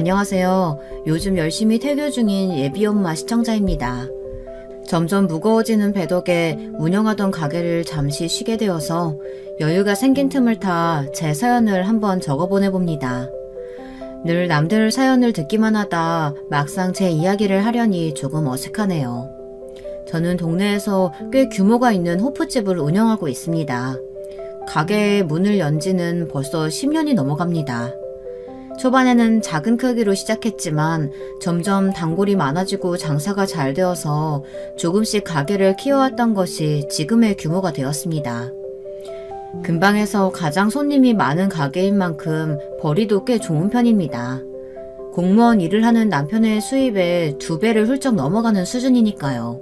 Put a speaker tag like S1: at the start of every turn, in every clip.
S1: 안녕하세요. 요즘 열심히 퇴교 중인 예비엄마 시청자입니다. 점점 무거워지는 배덕에 운영하던 가게를 잠시 쉬게 되어서 여유가 생긴 틈을 타 제 사연을 한번 적어보내봅니다. 늘 남들 사연을 듣기만 하다 막상 제 이야기를 하려니 조금 어색하네요. 저는 동네에서 꽤 규모가 있는 호프집을 운영하고 있습니다. 가게의 문을 연 지는 벌써 10년이 넘어갑니다. 초반에는 작은 크기로 시작했지만 점점 단골이 많아지고 장사가 잘 되어서 조금씩 가게를 키워왔던 것이 지금의 규모가 되었습니다. 근방에서 가장 손님이 많은 가게인 만큼 벌이도 꽤 좋은 편입니다. 공무원 일을 하는 남편의 수입의 2배를 훌쩍 넘어가는 수준이니까요.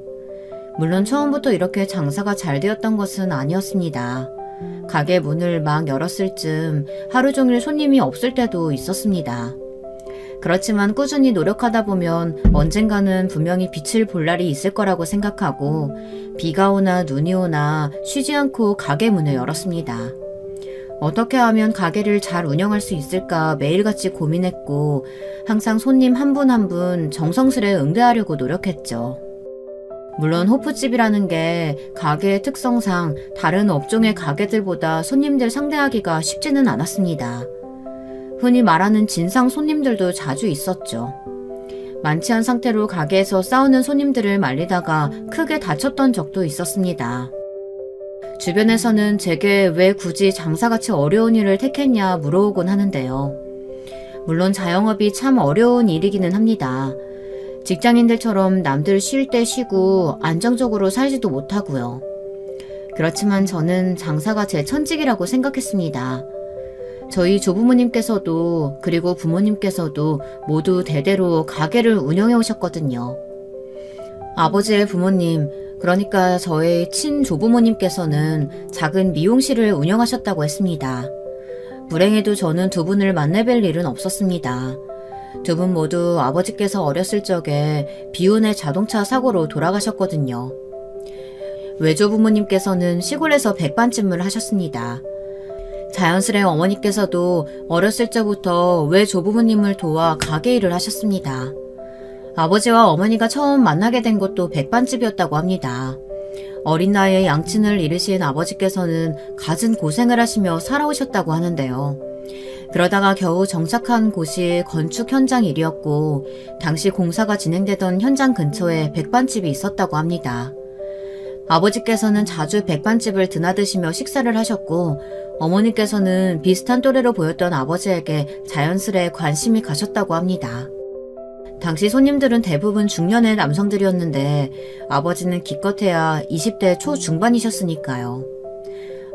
S1: 물론 처음부터 이렇게 장사가 잘 되었던 것은 아니었습니다. 가게 문을 막 열었을 즈음 하루 종일 손님이 없을 때도 있었습니다. 그렇지만 꾸준히 노력하다 보면 언젠가는 분명히 빛을 볼 날이 있을 거라고 생각하고 비가 오나 눈이 오나 쉬지 않고 가게 문을 열었습니다. 어떻게 하면 가게를 잘 운영할 수 있을까 매일같이 고민했고 항상 손님 한 분 한 분 정성스레 응대하려고 노력했죠. 물론 호프집이라는 게 가게의 특성상 다른 업종의 가게들보다 손님들 상대하기가 쉽지는 않았습니다. 흔히 말하는 진상 손님들도 자주 있었죠. 만취한 상태로 가게에서 싸우는 손님들을 말리다가 크게 다쳤던 적도 있었습니다. 주변에서는 제게 왜 굳이 장사같이 어려운 일을 택했냐 물어오곤 하는데요. 물론 자영업이 참 어려운 일이기는 합니다. 직장인들처럼 남들 쉴 때 쉬고 안정적으로 살지도 못하고요. 그렇지만 저는 장사가 제 천직이라고 생각했습니다. 저희 조부모님께서도 그리고 부모님께서도 모두 대대로 가게를 운영해 오셨거든요. 아버지의 부모님, 그러니까 저의 친조부모님께서는 작은 미용실을 운영하셨다고 했습니다. 불행히도 저는 두 분을 만나뵐 일은 없었습니다. 두 분 모두 아버지께서 어렸을 적에 비운의 자동차 사고로 돌아가셨거든요. 외조부모님께서는 시골에서 백반집을 하셨습니다. 자연스레 어머니께서도 어렸을 적부터 외조부모님을 도와 가게 일을 하셨습니다. 아버지와 어머니가 처음 만나게 된 곳도 백반집이었다고 합니다. 어린 나이에 양친을 잃으신 아버지께서는 갖은 고생을 하시며 살아오셨다고 하는데요. 그러다가 겨우 정착한 곳이 건축 현장 일이었고 당시 공사가 진행되던 현장 근처에 백반집이 있었다고 합니다. 아버지께서는 자주 백반집을 드나드시며 식사를 하셨고 어머니께서는 비슷한 또래로 보였던 아버지에게 자연스레 관심이 가셨다고 합니다. 당시 손님들은 대부분 중년의 남성들이었는데 아버지는 기껏해야 20대 초중반이셨으니까요.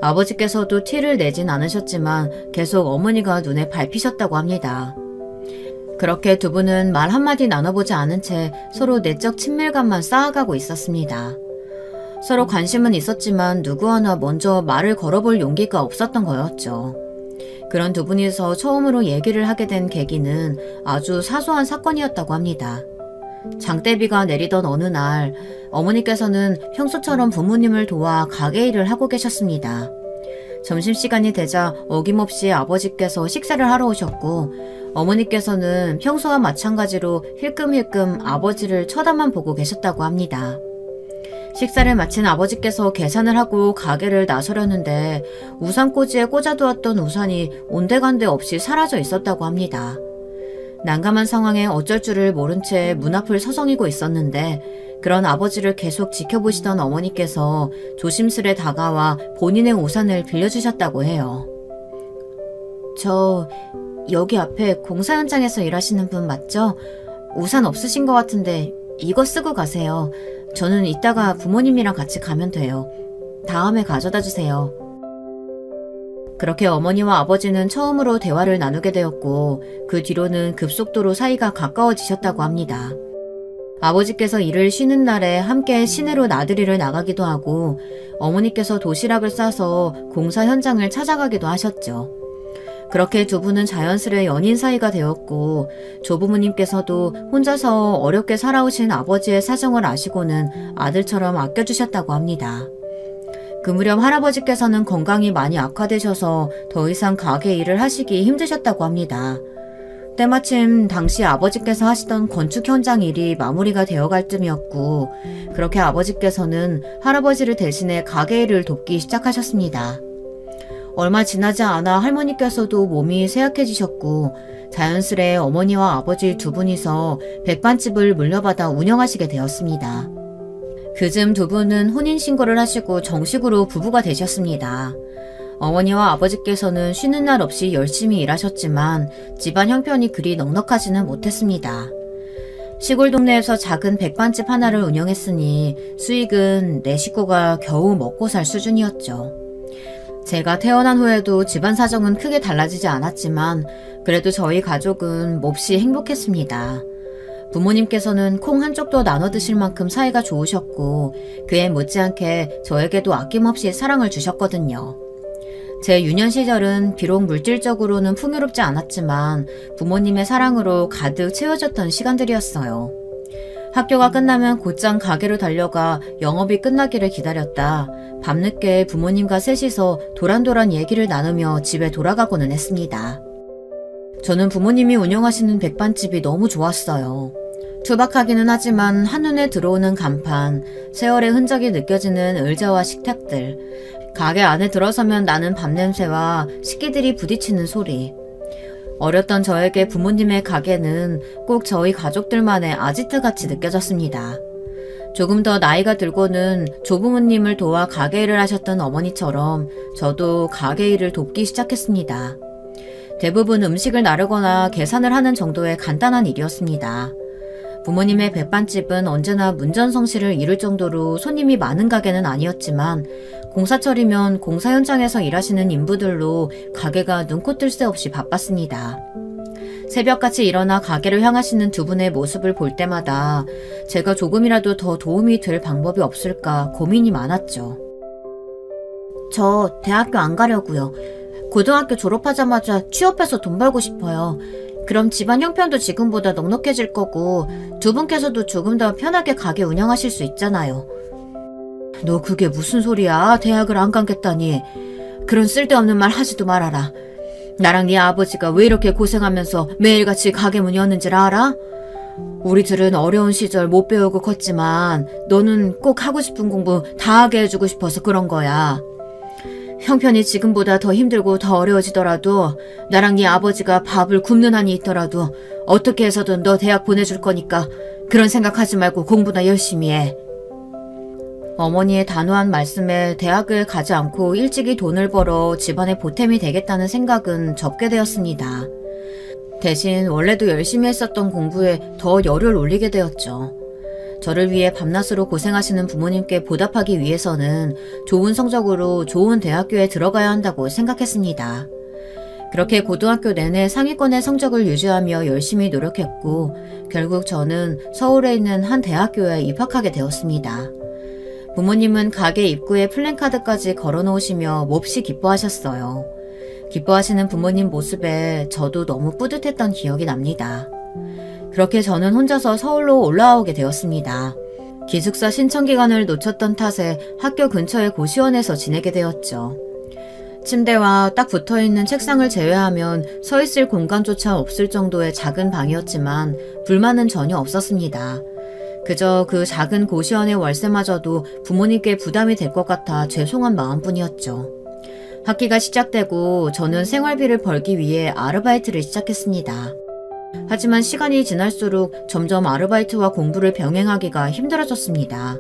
S1: 아버지께서도 티를 내진 않으셨지만 계속 어머니가 눈에 밟히셨다고 합니다. 그렇게 두 분은 말 한마디 나눠보지 않은 채 서로 내적 친밀감만 쌓아가고 있었습니다. 서로 관심은 있었지만 누구 하나 먼저 말을 걸어볼 용기가 없었던 거였죠. 그런 두 분이서 처음으로 얘기를 하게 된 계기는 아주 사소한 사건이었다고 합니다. 장대비가 내리던 어느 날 어머니께서는 평소처럼 부모님을 도와 가게 일을 하고 계셨습니다. 점심시간이 되자 어김없이 아버지께서 식사를 하러 오셨고 어머니께서는 평소와 마찬가지로 힐끔힐끔 아버지를 쳐다만 보고 계셨다고 합니다. 식사를 마친 아버지께서 계산을 하고 가게를 나서려는데 우산꽂이에 꽂아두었던 우산이 온데간데 없이 사라져 있었다고 합니다. 난감한 상황에 어쩔 줄을 모른 채 문 앞을 서성이고 있었는데 그런 아버지를 계속 지켜보시던 어머니께서 조심스레 다가와 본인의 우산을 빌려주셨다고 해요. 저 여기 앞에 공사 현장에서 일하시는 분 맞죠? 우산 없으신 것 같은데 이거 쓰고 가세요. 저는 이따가 부모님이랑 같이 가면 돼요. 다음에 가져다 주세요. 그렇게 어머니와 아버지는 처음으로 대화를 나누게 되었고 그 뒤로는 급속도로 사이가 가까워지셨다고 합니다. 아버지께서 일을 쉬는 날에 함께 시내로 나들이를 나가기도 하고 어머니께서 도시락을 싸서 공사 현장을 찾아가기도 하셨죠. 그렇게 두 분은 자연스레 연인 사이가 되었고 조부모님께서도 혼자서 어렵게 살아오신 아버지의 사정을 아시고는 아들처럼 아껴주셨다고 합니다. 그 무렵 할아버지께서는 건강이 많이 악화되셔서 더 이상 가게 일을 하시기 힘드셨다고 합니다. 때마침 당시 아버지께서 하시던 건축 현장 일이 마무리가 되어갈 쯤이었고 그렇게 아버지께서는 할아버지를 대신해 가게 일을 돕기 시작하셨습니다. 얼마 지나지 않아 할머니께서도 몸이 쇠약해지셨고 자연스레 어머니와 아버지 두 분이서 백반집을 물려받아 운영하시게 되었습니다. 그즘 두 분은 혼인신고를 하시고 정식으로 부부가 되셨습니다. 어머니와 아버지께서는 쉬는 날 없이 열심히 일하셨지만 집안 형편이 그리 넉넉하지는 못했습니다. 시골 동네에서 작은 백반집 하나를 운영했으니 수익은 내 식구가 겨우 먹고 살 수준이었죠. 제가 태어난 후에도 집안 사정은 크게 달라지지 않았지만 그래도 저희 가족은 몹시 행복했습니다. 부모님께서는 콩 한쪽도 나눠 드실 만큼 사이가 좋으셨고 그에 못지않게 저에게도 아낌없이 사랑을 주셨거든요. 제 유년 시절은 비록 물질적으로는 풍요롭지 않았지만 부모님의 사랑으로 가득 채워졌던 시간들이었어요. 학교가 끝나면 곧장 가게로 달려가 영업이 끝나기를 기다렸다 밤늦게 부모님과 셋이서 도란도란 얘기를 나누며 집에 돌아가고는 했습니다. 저는 부모님이 운영하시는 백반집이 너무 좋았어요. 투박하기는 하지만 한눈에 들어오는 간판, 세월의 흔적이 느껴지는 의자와 식탁들, 가게 안에 들어서면 나는 밥냄새와 식기들이 부딪히는 소리. 어렸던 저에게 부모님의 가게는 꼭 저희 가족들만의 아지트같이 느껴졌습니다. 조금 더 나이가 들고는 조부모님을 도와 가게 일을 하셨던 어머니처럼 저도 가게 일을 돕기 시작했습니다. 대부분 음식을 나르거나 계산을 하는 정도의 간단한 일이었습니다. 부모님의 백반집은 언제나 문전성시를 이룰 정도로 손님이 많은 가게는 아니었지만 공사철이면 공사 현장에서 일하시는 인부들로 가게가 눈코 뜰 새 없이 바빴습니다. 새벽같이 일어나 가게를 향하시는 두 분의 모습을 볼 때마다 제가 조금이라도 더 도움이 될 방법이 없을까 고민이 많았죠. 저 대학교 안 가려고요. 고등학교 졸업하자마자 취업해서 돈 벌고 싶어요. 그럼 집안 형편도 지금보다 넉넉해질 거고 두 분께서도 조금 더 편하게 가게 운영하실 수 있잖아요. 너 그게 무슨 소리야? 대학을 안 가겠다니. 그런 쓸데없는 말 하지도 말아라. 나랑 네 아버지가 왜 이렇게 고생하면서 매일같이 가게 문 여는지를 알아? 우리들은 어려운 시절 못 배우고 컸지만 너는 꼭 하고 싶은 공부 다 하게 해주고 싶어서 그런 거야. 형편이 지금보다 더 힘들고 더 어려워지더라도 나랑 네 아버지가 밥을 굶는 한이 있더라도 어떻게 해서든 너 대학 보내줄 거니까 그런 생각하지 말고 공부나 열심히 해. 어머니의 단호한 말씀에 대학을 가지 않고 일찍이 돈을 벌어 집안의 보탬이 되겠다는 생각은 접게 되었습니다. 대신 원래도 열심히 했었던 공부에 더 열을 올리게 되었죠. 저를 위해 밤낮으로 고생하시는 부모님께 보답하기 위해서는 좋은 성적으로 좋은 대학교에 들어가야 한다고 생각했습니다. 그렇게 고등학교 내내 상위권의 성적을 유지하며 열심히 노력했고 결국 저는 서울에 있는 한 대학교에 입학하게 되었습니다. 부모님은 가게 입구에 플랜카드까지 걸어놓으시며 몹시 기뻐하셨어요. 기뻐하시는 부모님 모습에 저도 너무 뿌듯했던 기억이 납니다. 그렇게 저는 혼자서 서울로 올라오게 되었습니다. 기숙사 신청 기간을 놓쳤던 탓에 학교 근처의 고시원에서 지내게 되었죠. 침대와 딱 붙어있는 책상을 제외하면 서 있을 공간조차 없을 정도의 작은 방이었지만 불만은 전혀 없었습니다. 그저 그 작은 고시원의 월세마저도 부모님께 부담이 될 것 같아 죄송한 마음뿐이었죠. 학기가 시작되고 저는 생활비를 벌기 위해 아르바이트를 시작했습니다. 하지만 시간이 지날수록 점점 아르바이트와 공부를 병행하기가 힘들어졌습니다.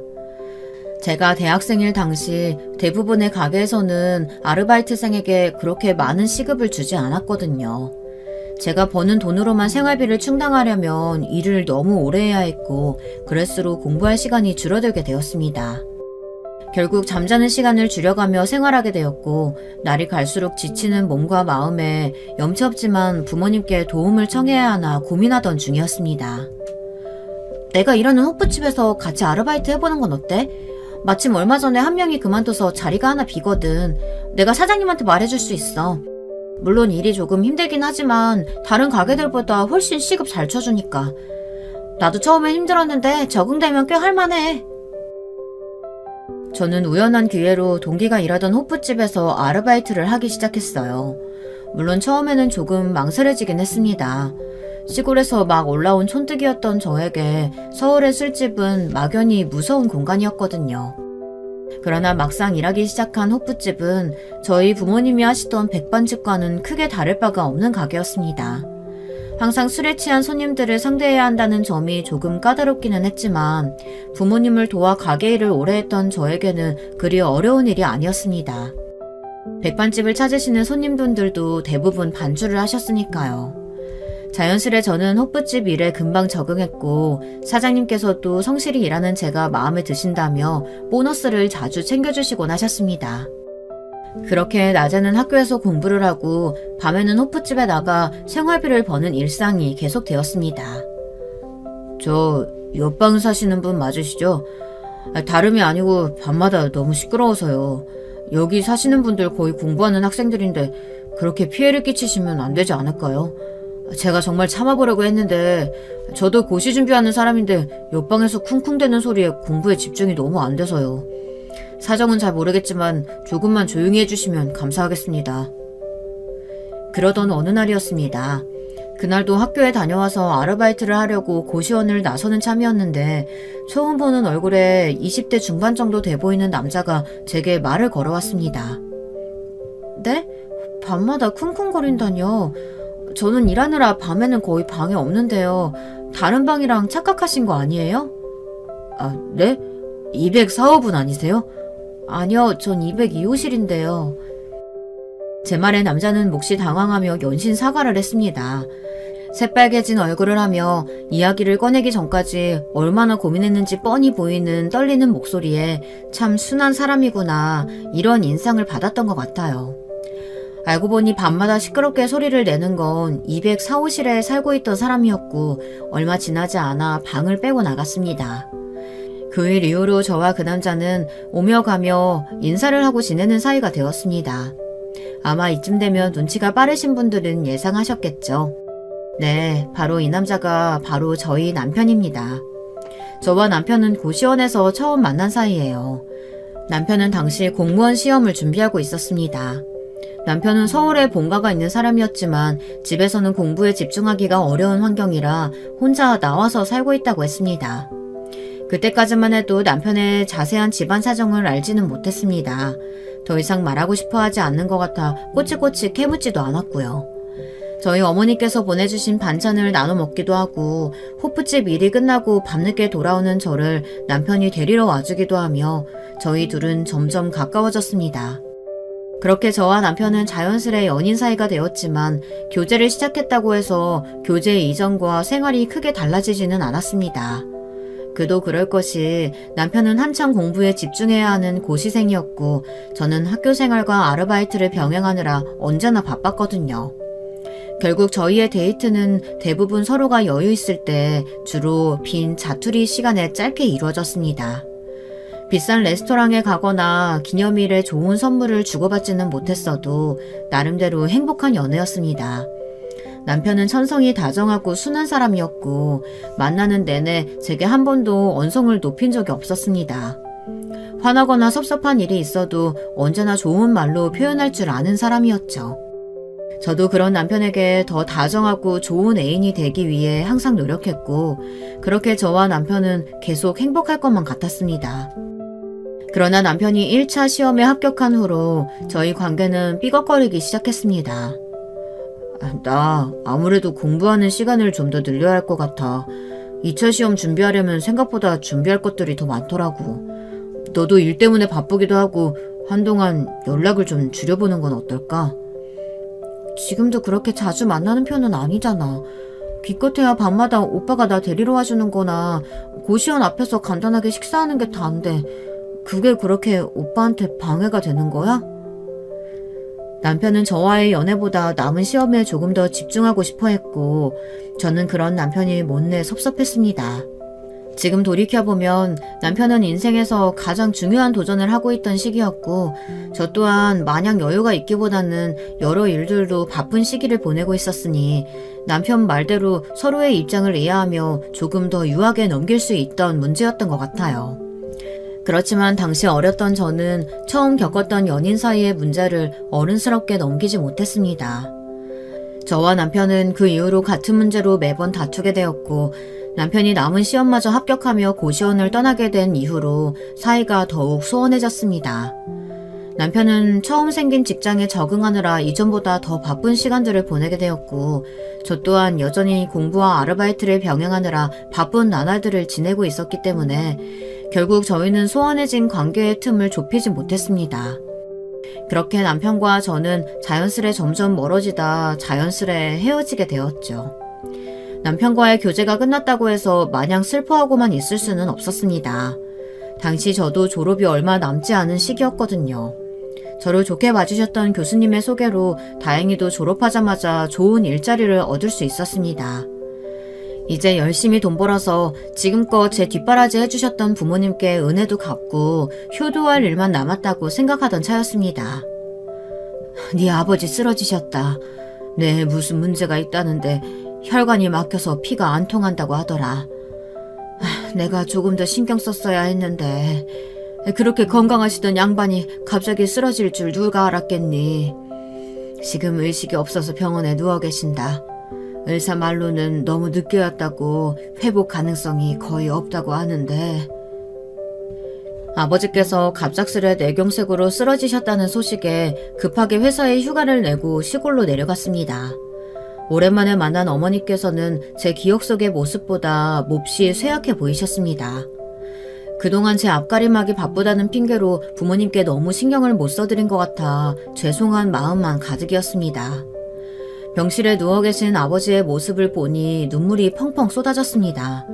S1: 제가 대학생일 당시 대부분의 가게에서는 아르바이트생에게 그렇게 많은 시급을 주지 않았거든요. 제가 버는 돈으로만 생활비를 충당하려면 일을 너무 오래 해야 했고 그럴수록 공부할 시간이 줄어들게 되었습니다. 결국 잠자는 시간을 줄여가며 생활하게 되었고 날이 갈수록 지치는 몸과 마음에 염치 없지만 부모님께 도움을 청해야 하나 고민하던 중이었습니다. 내가 일하는 호프집에서 같이 아르바이트 해보는 건 어때? 마침 얼마 전에 한 명이 그만둬서 자리가 하나 비거든. 내가 사장님한테 말해줄 수 있어. 물론 일이 조금 힘들긴 하지만 다른 가게들보다 훨씬 시급 잘 쳐주니까. 나도 처음엔 힘들었는데 적응되면 꽤 할만해. 저는 우연한 기회로 동기가 일하던 호프집에서 아르바이트를 하기 시작했어요. 물론 처음에는 조금 망설여지긴 했습니다. 시골에서 막 올라온 촌뜨기였던 저에게 서울의 술집은 막연히 무서운 공간이었거든요. 그러나 막상 일하기 시작한 호프집은 저희 부모님이 하시던 백반집과는 크게 다를 바가 없는 가게였습니다. 항상 술에 취한 손님들을 상대해야 한다는 점이 조금 까다롭기는 했지만 부모님을 도와 가게 일을 오래 했던 저에게는 그리 어려운 일이 아니었습니다. 백반집을 찾으시는 손님분들도 대부분 반주를 하셨으니까요. 자연스레 저는 호프집 일에 금방 적응했고 사장님께서도 성실히 일하는 제가 마음에 드신다며 보너스를 자주 챙겨주시곤 하셨습니다. 그렇게 낮에는 학교에서 공부를 하고 밤에는 호프집에 나가 생활비를 버는 일상이 계속되었습니다. 저 옆방 사시는 분 맞으시죠? 다름이 아니고 밤마다 너무 시끄러워서요. 여기 사시는 분들 거의 공부하는 학생들인데 그렇게 피해를 끼치시면 안 되지 않을까요? 제가 정말 참아보려고 했는데 저도 고시 준비하는 사람인데 옆방에서 쿵쿵대는 소리에 공부에 집중이 너무 안 돼서요. 사정은 잘 모르겠지만 조금만 조용히 해주시면 감사하겠습니다. 그러던 어느 날이었습니다. 그날도 학교에 다녀와서 아르바이트를 하려고 고시원을 나서는 참이었는데 처음 보는 얼굴에 20대 중반 정도 돼 보이는 남자가 제게 말을 걸어왔습니다. 네? 밤마다 쿵쿵거린다뇨? 저는 일하느라 밤에는 거의 방에 없는데요. 다른 방이랑 착각하신 거 아니에요? 아, 네? 204호분 아니세요? 아니요, 전 202호실인데요. 제 말에 남자는 몹시 당황하며 연신 사과를 했습니다. 새빨개진 얼굴을 하며 이야기를 꺼내기 전까지 얼마나 고민했는지 뻔히 보이는 떨리는 목소리에 참 순한 사람이구나 이런 인상을 받았던 것 같아요. 알고 보니 밤마다 시끄럽게 소리를 내는 건 204호실에 살고 있던 사람이었고 얼마 지나지 않아 방을 빼고 나갔습니다. 그 일 이후로 저와 그 남자는 오며 가며 인사를 하고 지내는 사이가 되었습니다. 아마 이쯤 되면 눈치가 빠르신 분들은 예상하셨겠죠. 네, 바로 이 남자가 바로 저희 남편입니다. 저와 남편은 고시원에서 처음 만난 사이예요. 남편은 당시 공무원 시험을 준비하고 있었습니다. 남편은 서울에 본가가 있는 사람이었지만 집에서는 공부에 집중하기가 어려운 환경이라 혼자 나와서 살고 있다고 했습니다. 그때까지만 해도 남편의 자세한 집안 사정을 알지는 못했습니다. 더 이상 말하고 싶어 하지 않는 것 같아 꼬치꼬치 캐묻지도 않았고요. 저희 어머니께서 보내주신 반찬을 나눠 먹기도 하고 호프집 일이 끝나고 밤늦게 돌아오는 저를 남편이 데리러 와주기도 하며 저희 둘은 점점 가까워졌습니다. 그렇게 저와 남편은 자연스레 연인 사이가 되었지만 교제를 시작했다고 해서 교제 이전과 생활이 크게 달라지지는 않았습니다. 그도 그럴 것이 남편은 한창 공부에 집중해야 하는 고시생이었고 저는 학교 생활과 아르바이트를 병행하느라 언제나 바빴거든요. 결국 저희의 데이트는 대부분 서로가 여유 있을 때 주로 빈 자투리 시간에 짧게 이루어졌습니다. 비싼 레스토랑에 가거나 기념일에 좋은 선물을 주고받지는 못했어도 나름대로 행복한 연애였습니다. 남편은 천성이 다정하고 순한 사람이었고 만나는 내내 제게 한 번도 언성을 높인 적이 없었습니다. 화나거나 섭섭한 일이 있어도 언제나 좋은 말로 표현할 줄 아는 사람이었죠. 저도 그런 남편에게 더 다정하고 좋은 애인이 되기 위해 항상 노력했고 그렇게 저와 남편은 계속 행복할 것만 같았습니다. 그러나 남편이 1차 시험에 합격한 후로 저희 관계는 삐걱거리기 시작했습니다. 나 아무래도 공부하는 시간을 좀 더 늘려야 할 것 같아. 2차 시험 준비하려면 생각보다 준비할 것들이 더 많더라고. 너도 일 때문에 바쁘기도 하고 한동안 연락을 좀 줄여보는 건 어떨까? 지금도 그렇게 자주 만나는 편은 아니잖아. 기껏해야 밤마다 오빠가 나 데리러 와주는 거나 고시원 앞에서 간단하게 식사하는 게 다인데 그게 그렇게 오빠한테 방해가 되는 거야? 남편은 저와의 연애보다 남은 시험에 조금 더 집중하고 싶어 했고 저는 그런 남편이 못내 섭섭했습니다. 지금 돌이켜보면 남편은 인생에서 가장 중요한 도전을 하고 있던 시기였고 저 또한 마냥 여유가 있기보다는 여러 일들로 바쁜 시기를 보내고 있었으니 남편 말대로 서로의 입장을 이해하며 조금 더 유하게 넘길 수 있던 문제였던 것 같아요. 그렇지만 당시 어렸던 저는 처음 겪었던 연인 사이의 문제를 어른스럽게 넘기지 못했습니다. 저와 남편은 그 이후로 같은 문제로 매번 다투게 되었고 남편이 남은 시험마저 합격하며 고시원을 떠나게 된 이후로 사이가 더욱 소원해졌습니다. 남편은 처음 생긴 직장에 적응하느라 이전보다 더 바쁜 시간들을 보내게 되었고 저 또한 여전히 공부와 아르바이트를 병행하느라 바쁜 나날들을 지내고 있었기 때문에 결국 저희는 소원해진 관계의 틈을 좁히지 못했습니다. 그렇게 남편과 저는 자연스레 점점 멀어지다 자연스레 헤어지게 되었죠. 남편과의 교제가 끝났다고 해서 마냥 슬퍼하고만 있을 수는 없었습니다. 당시 저도 졸업이 얼마 남지 않은 시기였거든요. 저를 좋게 봐주셨던 교수님의 소개로 다행히도 졸업하자마자 좋은 일자리를 얻을 수 있었습니다. 이제 열심히 돈 벌어서 지금껏 제 뒷바라지 해주셨던 부모님께 은혜도 갚고 효도할 일만 남았다고 생각하던 차였습니다. 네 아버지 쓰러지셨다. 뇌에 무슨 문제가 있다는데 혈관이 막혀서 피가 안 통한다고 하더라. 내가 조금 더 신경 썼어야 했는데 그렇게 건강하시던 양반이 갑자기 쓰러질 줄 누가 알았겠니. 지금 의식이 없어서 병원에 누워 계신다. 의사 말로는 너무 늦게 왔다고 회복 가능성이 거의 없다고 하는데. 아버지께서 갑작스레 뇌경색으로 쓰러지셨다는 소식에 급하게 회사에 휴가를 내고 시골로 내려갔습니다. 오랜만에 만난 어머니께서는 제 기억 속의 모습보다 몹시 쇠약해 보이셨습니다. 그동안 제 앞가림하기 바쁘다는 핑계로 부모님께 너무 신경을 못 써드린 것 같아 죄송한 마음만 가득이었습니다. 병실에 누워 계신 아버지의 모습을 보니 눈물이 펑펑 쏟아졌습니다.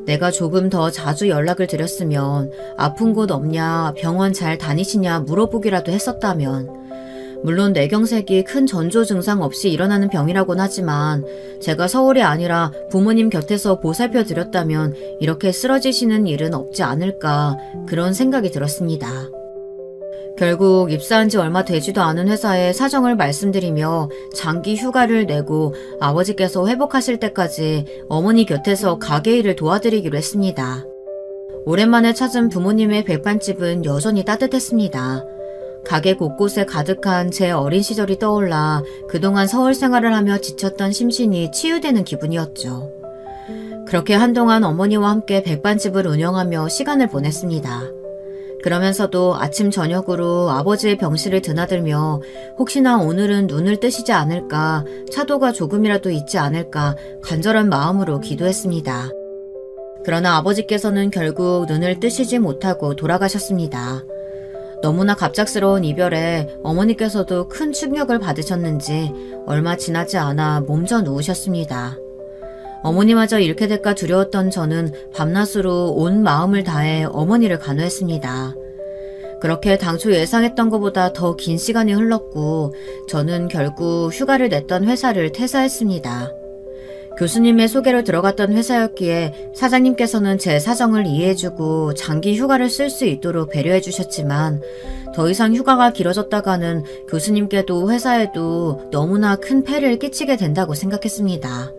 S1: 내가 조금 더 자주 연락을 드렸으면 아픈 곳 없냐, 병원 잘 다니시냐 물어보기라도 했었다면. 물론 뇌경색이 큰 전조 증상 없이 일어나는 병이라고는 하지만 제가 서울이 아니라 부모님 곁에서 보살펴 드렸다면 이렇게 쓰러지시는 일은 없지 않을까 그런 생각이 들었습니다. 결국 입사한 지 얼마 되지도 않은 회사에 사정을 말씀드리며 장기 휴가를 내고 아버지께서 회복하실 때까지 어머니 곁에서 가게 일을 도와드리기로 했습니다. 오랜만에 찾은 부모님의 백반집은 여전히 따뜻했습니다. 가게 곳곳에 가득한 제 어린 시절이 떠올라 그동안 서울 생활을 하며 지쳤던 심신이 치유되는 기분이었죠. 그렇게 한동안 어머니와 함께 백반집을 운영하며 시간을 보냈습니다. 그러면서도 아침 저녁으로 아버지의 병실을 드나들며 혹시나 오늘은 눈을 뜨시지 않을까, 차도가 조금이라도 있지 않을까 간절한 마음으로 기도했습니다. 그러나 아버지께서는 결국 눈을 뜨시지 못하고 돌아가셨습니다. 너무나 갑작스러운 이별에 어머니께서도 큰 충격을 받으셨는지 얼마 지나지 않아 몸져 누우셨습니다. 어머니마저 잃게 될까 두려웠던 저는 밤낮으로 온 마음을 다해 어머니를 간호했습니다. 그렇게 당초 예상했던 것보다 더 긴 시간이 흘렀고 저는 결국 휴가를 냈던 회사를 퇴사했습니다. 교수님의 소개로 들어갔던 회사였기에 사장님께서는 제 사정을 이해해주고 장기 휴가를 쓸 수 있도록 배려해 주셨지만 더 이상 휴가가 길어졌다가는 교수님께도 회사에도 너무나 큰 폐를 끼치게 된다고 생각했습니다.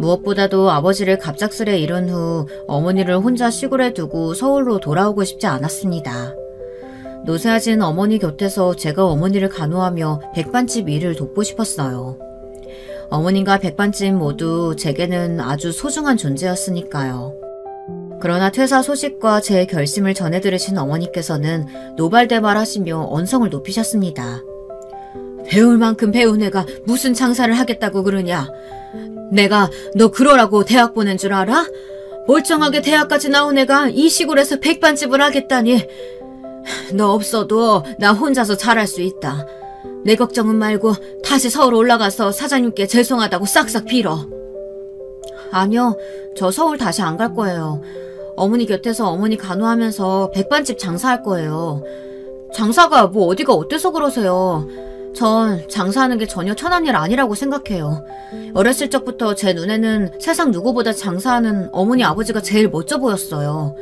S1: 무엇보다도 아버지를 갑작스레 잃은 후 어머니를 혼자 시골에 두고 서울로 돌아오고 싶지 않았습니다. 노쇠하신 어머니 곁에서 제가 어머니를 간호하며 백반집 일을 돕고 싶었어요. 어머님과 백반집 모두 제게는 아주 소중한 존재였으니까요. 그러나 퇴사 소식과 제 결심을 전해 들으신 어머니께서는 노발대발하시며 언성을 높이셨습니다. 배울 만큼 배운 애가 무슨 장사를 하겠다고 그러냐? 내가 너 그러라고 대학 보낸 줄 알아? 멀쩡하게 대학까지 나온 애가 이 시골에서 백반집을 하겠다니. 너 없어도 나 혼자서 잘할 수 있다. 내 걱정은 말고 다시 서울 올라가서 사장님께 죄송하다고 싹싹 빌어. 아니요, 저 서울 다시 안 갈 거예요. 어머니 곁에서 어머니 간호하면서 백반집 장사할 거예요. 장사가 뭐 어디가 어때서 그러세요. 전 장사하는 게 전혀 천한 일 아니라고 생각해요. 어렸을 적부터 제 눈에는 세상 누구보다 장사하는 어머니 아버지가 제일 멋져 보였어요.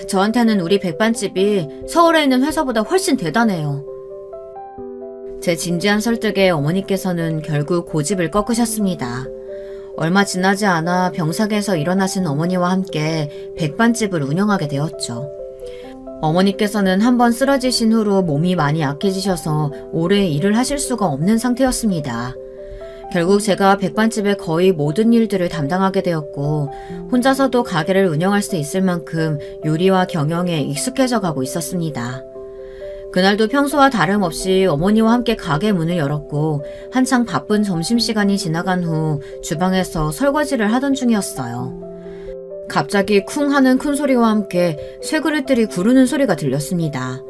S1: 저한테는 우리 백반집이 서울에 있는 회사보다 훨씬 대단해요. 제 진지한 설득에 어머니께서는 결국 고집을 꺾으셨습니다. 얼마 지나지 않아 병사계에서 일어나신 어머니와 함께 백반집을 운영하게 되었죠. 어머니께서는 한번 쓰러지신 후로 몸이 많이 약해지셔서 오래 일을 하실 수가 없는 상태였습니다. 결국 제가 백반집의 거의 모든 일들을 담당하게 되었고 혼자서도 가게를 운영할 수 있을 만큼 요리와 경영에 익숙해져 가고 있었습니다. 그날도 평소와 다름없이 어머니와 함께 가게 문을 열었고 한창 바쁜 점심시간이 지나간 후 주방에서 설거지를 하던 중이었어요. 갑자기 쿵 하는 큰 소리와 함께 쇠그릇들이 구르는 소리가 들렸습니다.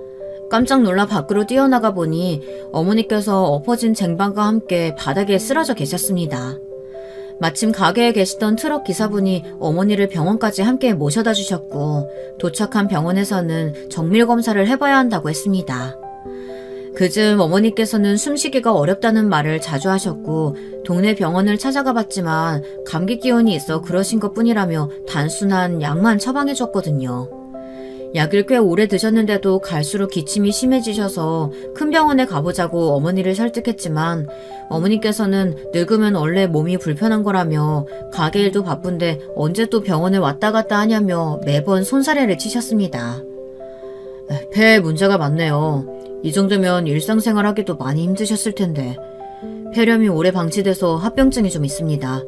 S1: 깜짝 놀라 밖으로 뛰어나가 보니 어머니께서 엎어진 쟁반과 함께 바닥에 쓰러져 계셨습니다. 마침 가게에 계시던 트럭 기사분이 어머니를 병원까지 함께 모셔다 주셨고 도착한 병원에서는 정밀 검사를 해봐야 한다고 했습니다. 그즘 어머니께서는 숨쉬기가 어렵다는 말을 자주 하셨고 동네 병원을 찾아가 봤지만 감기 기운이 있어 그러신 것뿐이라며 단순한 약만 처방해 줬거든요. 약을 꽤 오래 드셨는데도 갈수록 기침이 심해지셔서 큰 병원에 가보자고 어머니를 설득했지만 어머니께서는 늙으면 원래 몸이 불편한 거라며 가게 일도 바쁜데 언제 또 병원에 왔다 갔다 하냐며 매번 손사래를 치셨습니다. 폐에 문제가 많네요. 이 정도면 일상생활 하기도 많이 힘드셨을 텐데 폐렴이 오래 방치돼서 합병증이 좀 있습니다.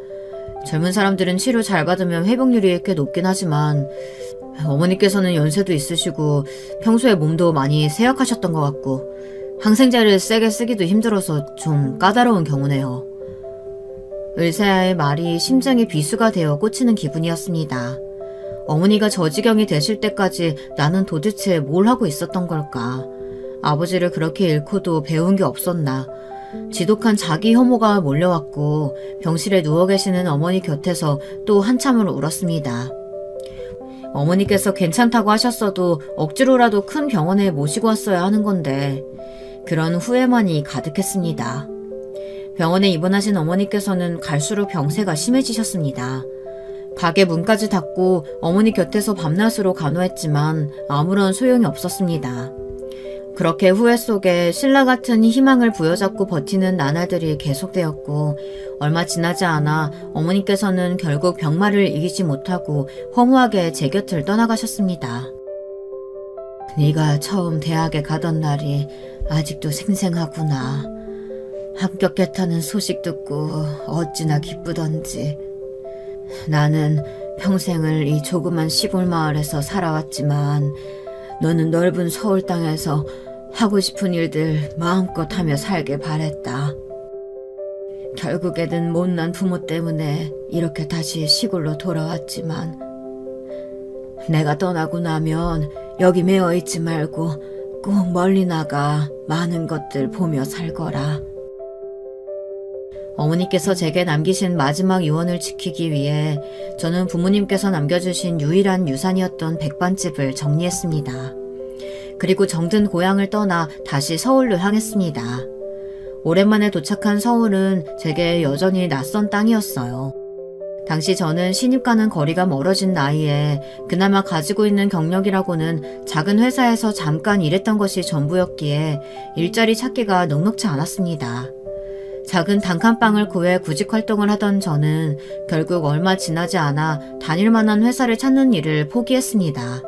S1: 젊은 사람들은 치료 잘 받으면 회복률이 꽤 높긴 하지만 어머니께서는 연세도 있으시고 평소에 몸도 많이 쇠약하셨던 것 같고 항생제를 세게 쓰기도 힘들어서 좀 까다로운 경우네요. 의사의 말이 심장에 비수가 되어 꽂히는 기분이었습니다. 어머니가 저 지경이 되실 때까지 나는 도대체 뭘 하고 있었던 걸까? 아버지를 그렇게 잃고도 배운 게 없었나? 지독한 자기 혐오가 몰려왔고 병실에 누워 계시는 어머니 곁에서 또 한참을 울었습니다. 어머니께서 괜찮다고 하셨어도 억지로라도 큰 병원에 모시고 왔어야 하는 건데 그런 후회만이 가득했습니다. 병원에 입원하신 어머니께서는 갈수록 병세가 심해지셨습니다. 가게 문까지 닫고 어머니 곁에서 밤낮으로 간호했지만 아무런 소용이 없었습니다. 그렇게 후회 속에 신라 같은 희망을 부여잡고 버티는 나날들이 계속되었고 얼마 지나지 않아 어머니께서는 결국 병마를 이기지 못하고 허무하게 제 곁을 떠나가셨습니다. 네가 처음 대학에 가던 날이 아직도 생생하구나. 합격했다는 소식 듣고 어찌나 기쁘던지. 나는 평생을 이 조그만 시골 마을에서 살아왔지만 너는 넓은 서울 땅에서 하고 싶은 일들 마음껏 하며 살길 바랬다. 결국에는 못난 부모 때문에 이렇게 다시 시골로 돌아왔지만 내가 떠나고 나면 여기 매어있지 말고 꼭 멀리 나가 많은 것들 보며 살거라. 어머니께서 제게 남기신 마지막 유언을 지키기 위해 저는 부모님께서 남겨주신 유일한 유산이었던 백반집을 정리했습니다. 그리고 정든 고향을 떠나 다시 서울로 향했습니다. 오랜만에 도착한 서울은 제게 여전히 낯선 땅이었어요. 당시 저는 신입과는 거리가 멀어진 나이에 그나마 가지고 있는 경력이라고는 작은 회사에서 잠깐 일했던 것이 전부였기에 일자리 찾기가 넉넉지 않았습니다. 작은 단칸방을 구해 구직 활동을 하던 저는 결국 얼마 지나지 않아 다닐 만한 회사를 찾는 일을 포기했습니다.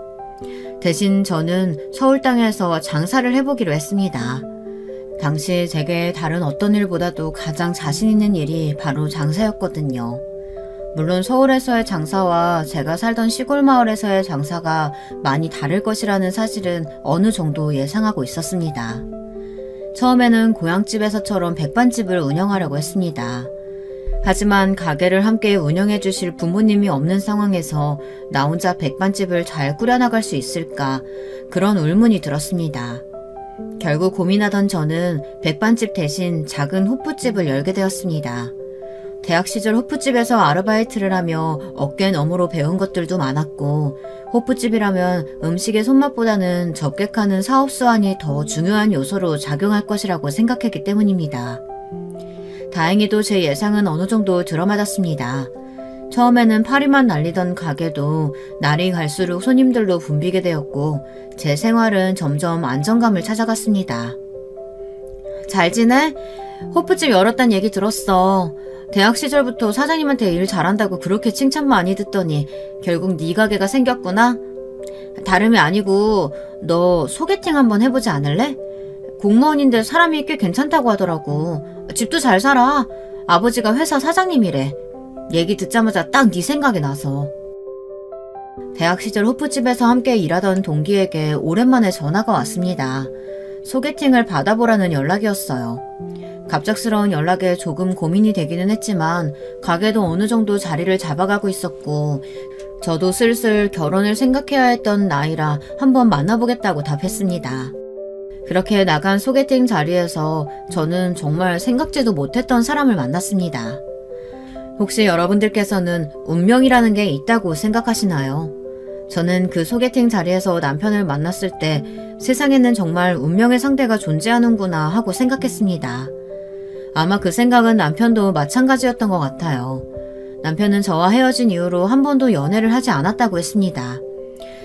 S1: 대신 저는 서울 땅에서 장사를 해보기로 했습니다. 당시 제게 다른 어떤 일보다도 가장 자신 있는 일이 바로 장사였거든요. 물론 서울에서의 장사와 제가 살던 시골 마을에서의 장사가 많이 다를 것이라는 사실은 어느 정도 예상하고 있었습니다. 처음에는 고향집에서처럼 백반집을 운영하려고 했습니다. 하지만 가게를 함께 운영해 주실 부모님이 없는 상황에서 나 혼자 백반집을 잘 꾸려나갈 수 있을까 그런 의문이 들었습니다. 결국 고민하던 저는 백반집 대신 작은 호프집을 열게 되었습니다. 대학 시절 호프집에서 아르바이트를 하며 어깨 너머로 배운 것들도 많았고 호프집이라면 음식의 손맛보다는 접객하는 사업 수완이 더 중요한 요소로 작용할 것이라고 생각했기 때문입니다. 다행히도 제 예상은 어느 정도 들어맞았습니다. 처음에는 파리만 날리던 가게도 날이 갈수록 손님들로 붐비게 되었고 제 생활은 점점 안정감을 찾아갔습니다. 잘 지내? 호프집 열었단 얘기 들었어. 대학 시절부터 사장님한테 일 잘한다고 그렇게 칭찬 많이 듣더니 결국 네 가게가 생겼구나? 다름이 아니고 너 소개팅 한번 해보지 않을래? 공무원인데 사람이 꽤 괜찮다고 하더라고. 집도 잘 살아. 아버지가 회사 사장님이래. 얘기 듣자마자 딱 네 생각이 나서. 대학 시절 호프집에서 함께 일하던 동기에게 오랜만에 전화가 왔습니다. 소개팅을 받아보라는 연락이었어요. 갑작스러운 연락에 조금 고민이 되기는 했지만 가게도 어느 정도 자리를 잡아가고 있었고 저도 슬슬 결혼을 생각해야 했던 나이라 한번 만나보겠다고 답했습니다. 그렇게 나간 소개팅 자리에서 저는 정말 생각지도 못했던 사람을 만났습니다. 혹시 여러분들께서는 운명이라는 게 있다고 생각하시나요? 저는 그 소개팅 자리에서 남편을 만났을 때 세상에는 정말 운명의 상대가 존재하는구나 하고 생각했습니다. 아마 그 생각은 남편도 마찬가지였던 것 같아요. 남편은 저와 헤어진 이후로 한 번도 연애를 하지 않았다고 했습니다.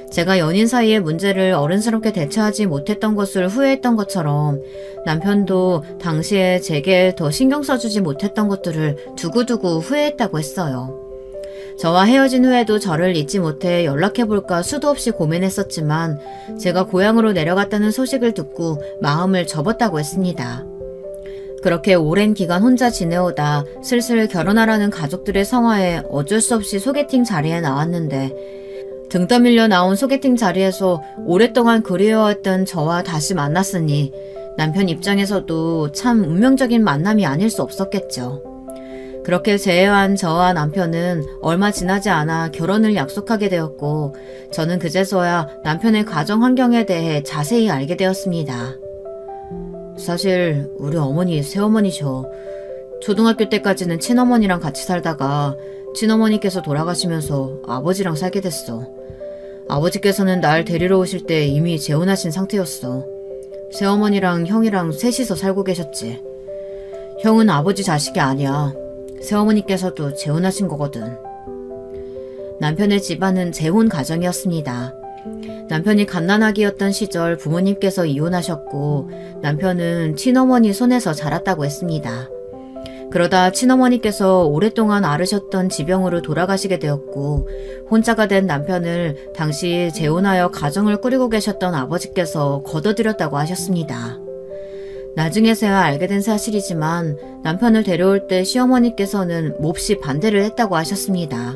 S1: 제가 연인 사이의 문제를 어른스럽게 대처하지 못했던 것을 후회했던 것처럼 남편도 당시에 제게 더 신경 써주지 못했던 것들을 두고두고 후회했다고 했어요. 저와 헤어진 후에도 저를 잊지 못해 연락해볼까 수도 없이 고민했었지만 제가 고향으로 내려갔다는 소식을 듣고 마음을 접었다고 했습니다. 그렇게 오랜 기간 혼자 지내오다 슬슬 결혼하라는 가족들의 성화에 어쩔 수 없이 소개팅 자리에 나왔는데 등 떠밀려 나온 소개팅 자리에서 오랫동안 그리워했던 저와 다시 만났으니 남편 입장에서도 참 운명적인 만남이 아닐 수 없었겠죠. 그렇게 재회한 저와 남편은 얼마 지나지 않아 결혼을 약속하게 되었고 저는 그제서야 남편의 가정 환경에 대해 자세히 알게 되었습니다. 사실 우리 어머니 새어머니셔. 초등학교 때까지는 친어머니랑 같이 살다가 친어머니께서 돌아가시면서 아버지랑 살게 됐어. 아버지께서는 날 데리러 오실 때 이미 재혼하신 상태였어. 새어머니랑 형이랑 셋이서 살고 계셨지. 형은 아버지 자식이 아니야. 새어머니께서도 재혼하신 거거든. 남편의 집안은 재혼 가정이었습니다. 남편이 갓난아기였던 시절 부모님께서 이혼하셨고 남편은 친어머니 손에서 자랐다고 했습니다. 그러다 친어머니께서 오랫동안 앓으셨던 지병으로 돌아가시게 되었고 혼자가 된 남편을 당시 재혼하여 가정을 꾸리고 계셨던 아버지께서 거둬들였다고 하셨습니다. 나중에서야 알게 된 사실이지만 남편을 데려올 때 시어머니께서는 몹시 반대를 했다고 하셨습니다.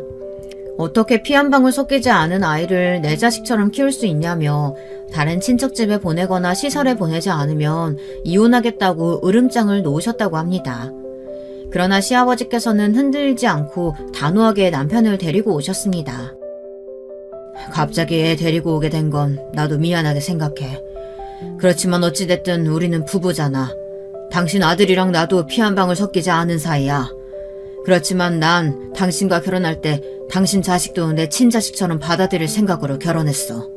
S1: 어떻게 피 한 방울 섞이지 않은 아이를 내 자식처럼 키울 수 있냐며 다른 친척집에 보내거나 시설에 보내지 않으면 이혼하겠다고 으름장을 놓으셨다고 합니다. 그러나 시아버지께서는 흔들리지 않고 단호하게 남편을 데리고 오셨습니다. 갑자기 애 데리고 오게 된 건 나도 미안하게 생각해. 그렇지만 어찌됐든 우리는 부부잖아. 당신 아들이랑 나도 피 한 방울 섞이지 않은 사이야. 그렇지만 난 당신과 결혼할 때 당신 자식도 내 친자식처럼 받아들일 생각으로 결혼했어.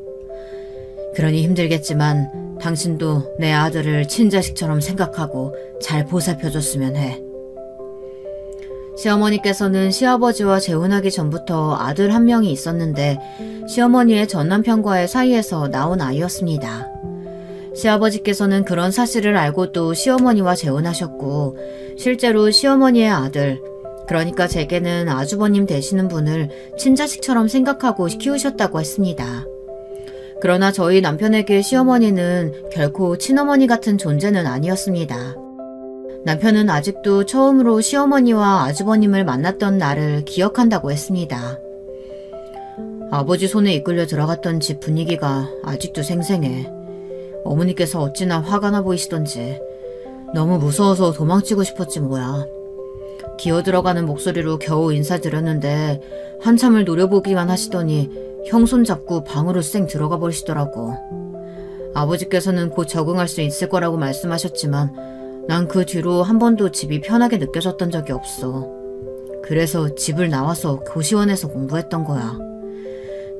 S1: 그러니 힘들겠지만 당신도 내 아들을 친자식처럼 생각하고 잘 보살펴줬으면 해. 시어머니께서는 시아버지와 재혼하기 전부터 아들 한 명이 있었는데 시어머니의 전 남편과의 사이에서 나온 아이였습니다. 시아버지께서는 그런 사실을 알고도 시어머니와 재혼하셨고 실제로 시어머니의 아들, 그러니까 제게는 아주버님 되시는 분을 친자식처럼 생각하고 키우셨다고 했습니다. 그러나 저희 남편에게 시어머니는 결코 친어머니 같은 존재는 아니었습니다. 남편은 아직도 처음으로 시어머니와 아주버님을 만났던 날을 기억한다고 했습니다. 아버지 손에 이끌려 들어갔던 집 분위기가 아직도 생생해. 어머니께서 어찌나 화가 나 보이시던지 너무 무서워서 도망치고 싶었지 뭐야. 기어들어가는 목소리로 겨우 인사드렸는데 한참을 노려보기만 하시더니 형 손잡고 방으로 쌩 들어가 버리시더라고. 아버지께서는 곧 적응할 수 있을 거라고 말씀하셨지만 난 그 뒤로 한 번도 집이 편하게 느껴졌던 적이 없어. 그래서 집을 나와서 고시원에서 공부했던 거야.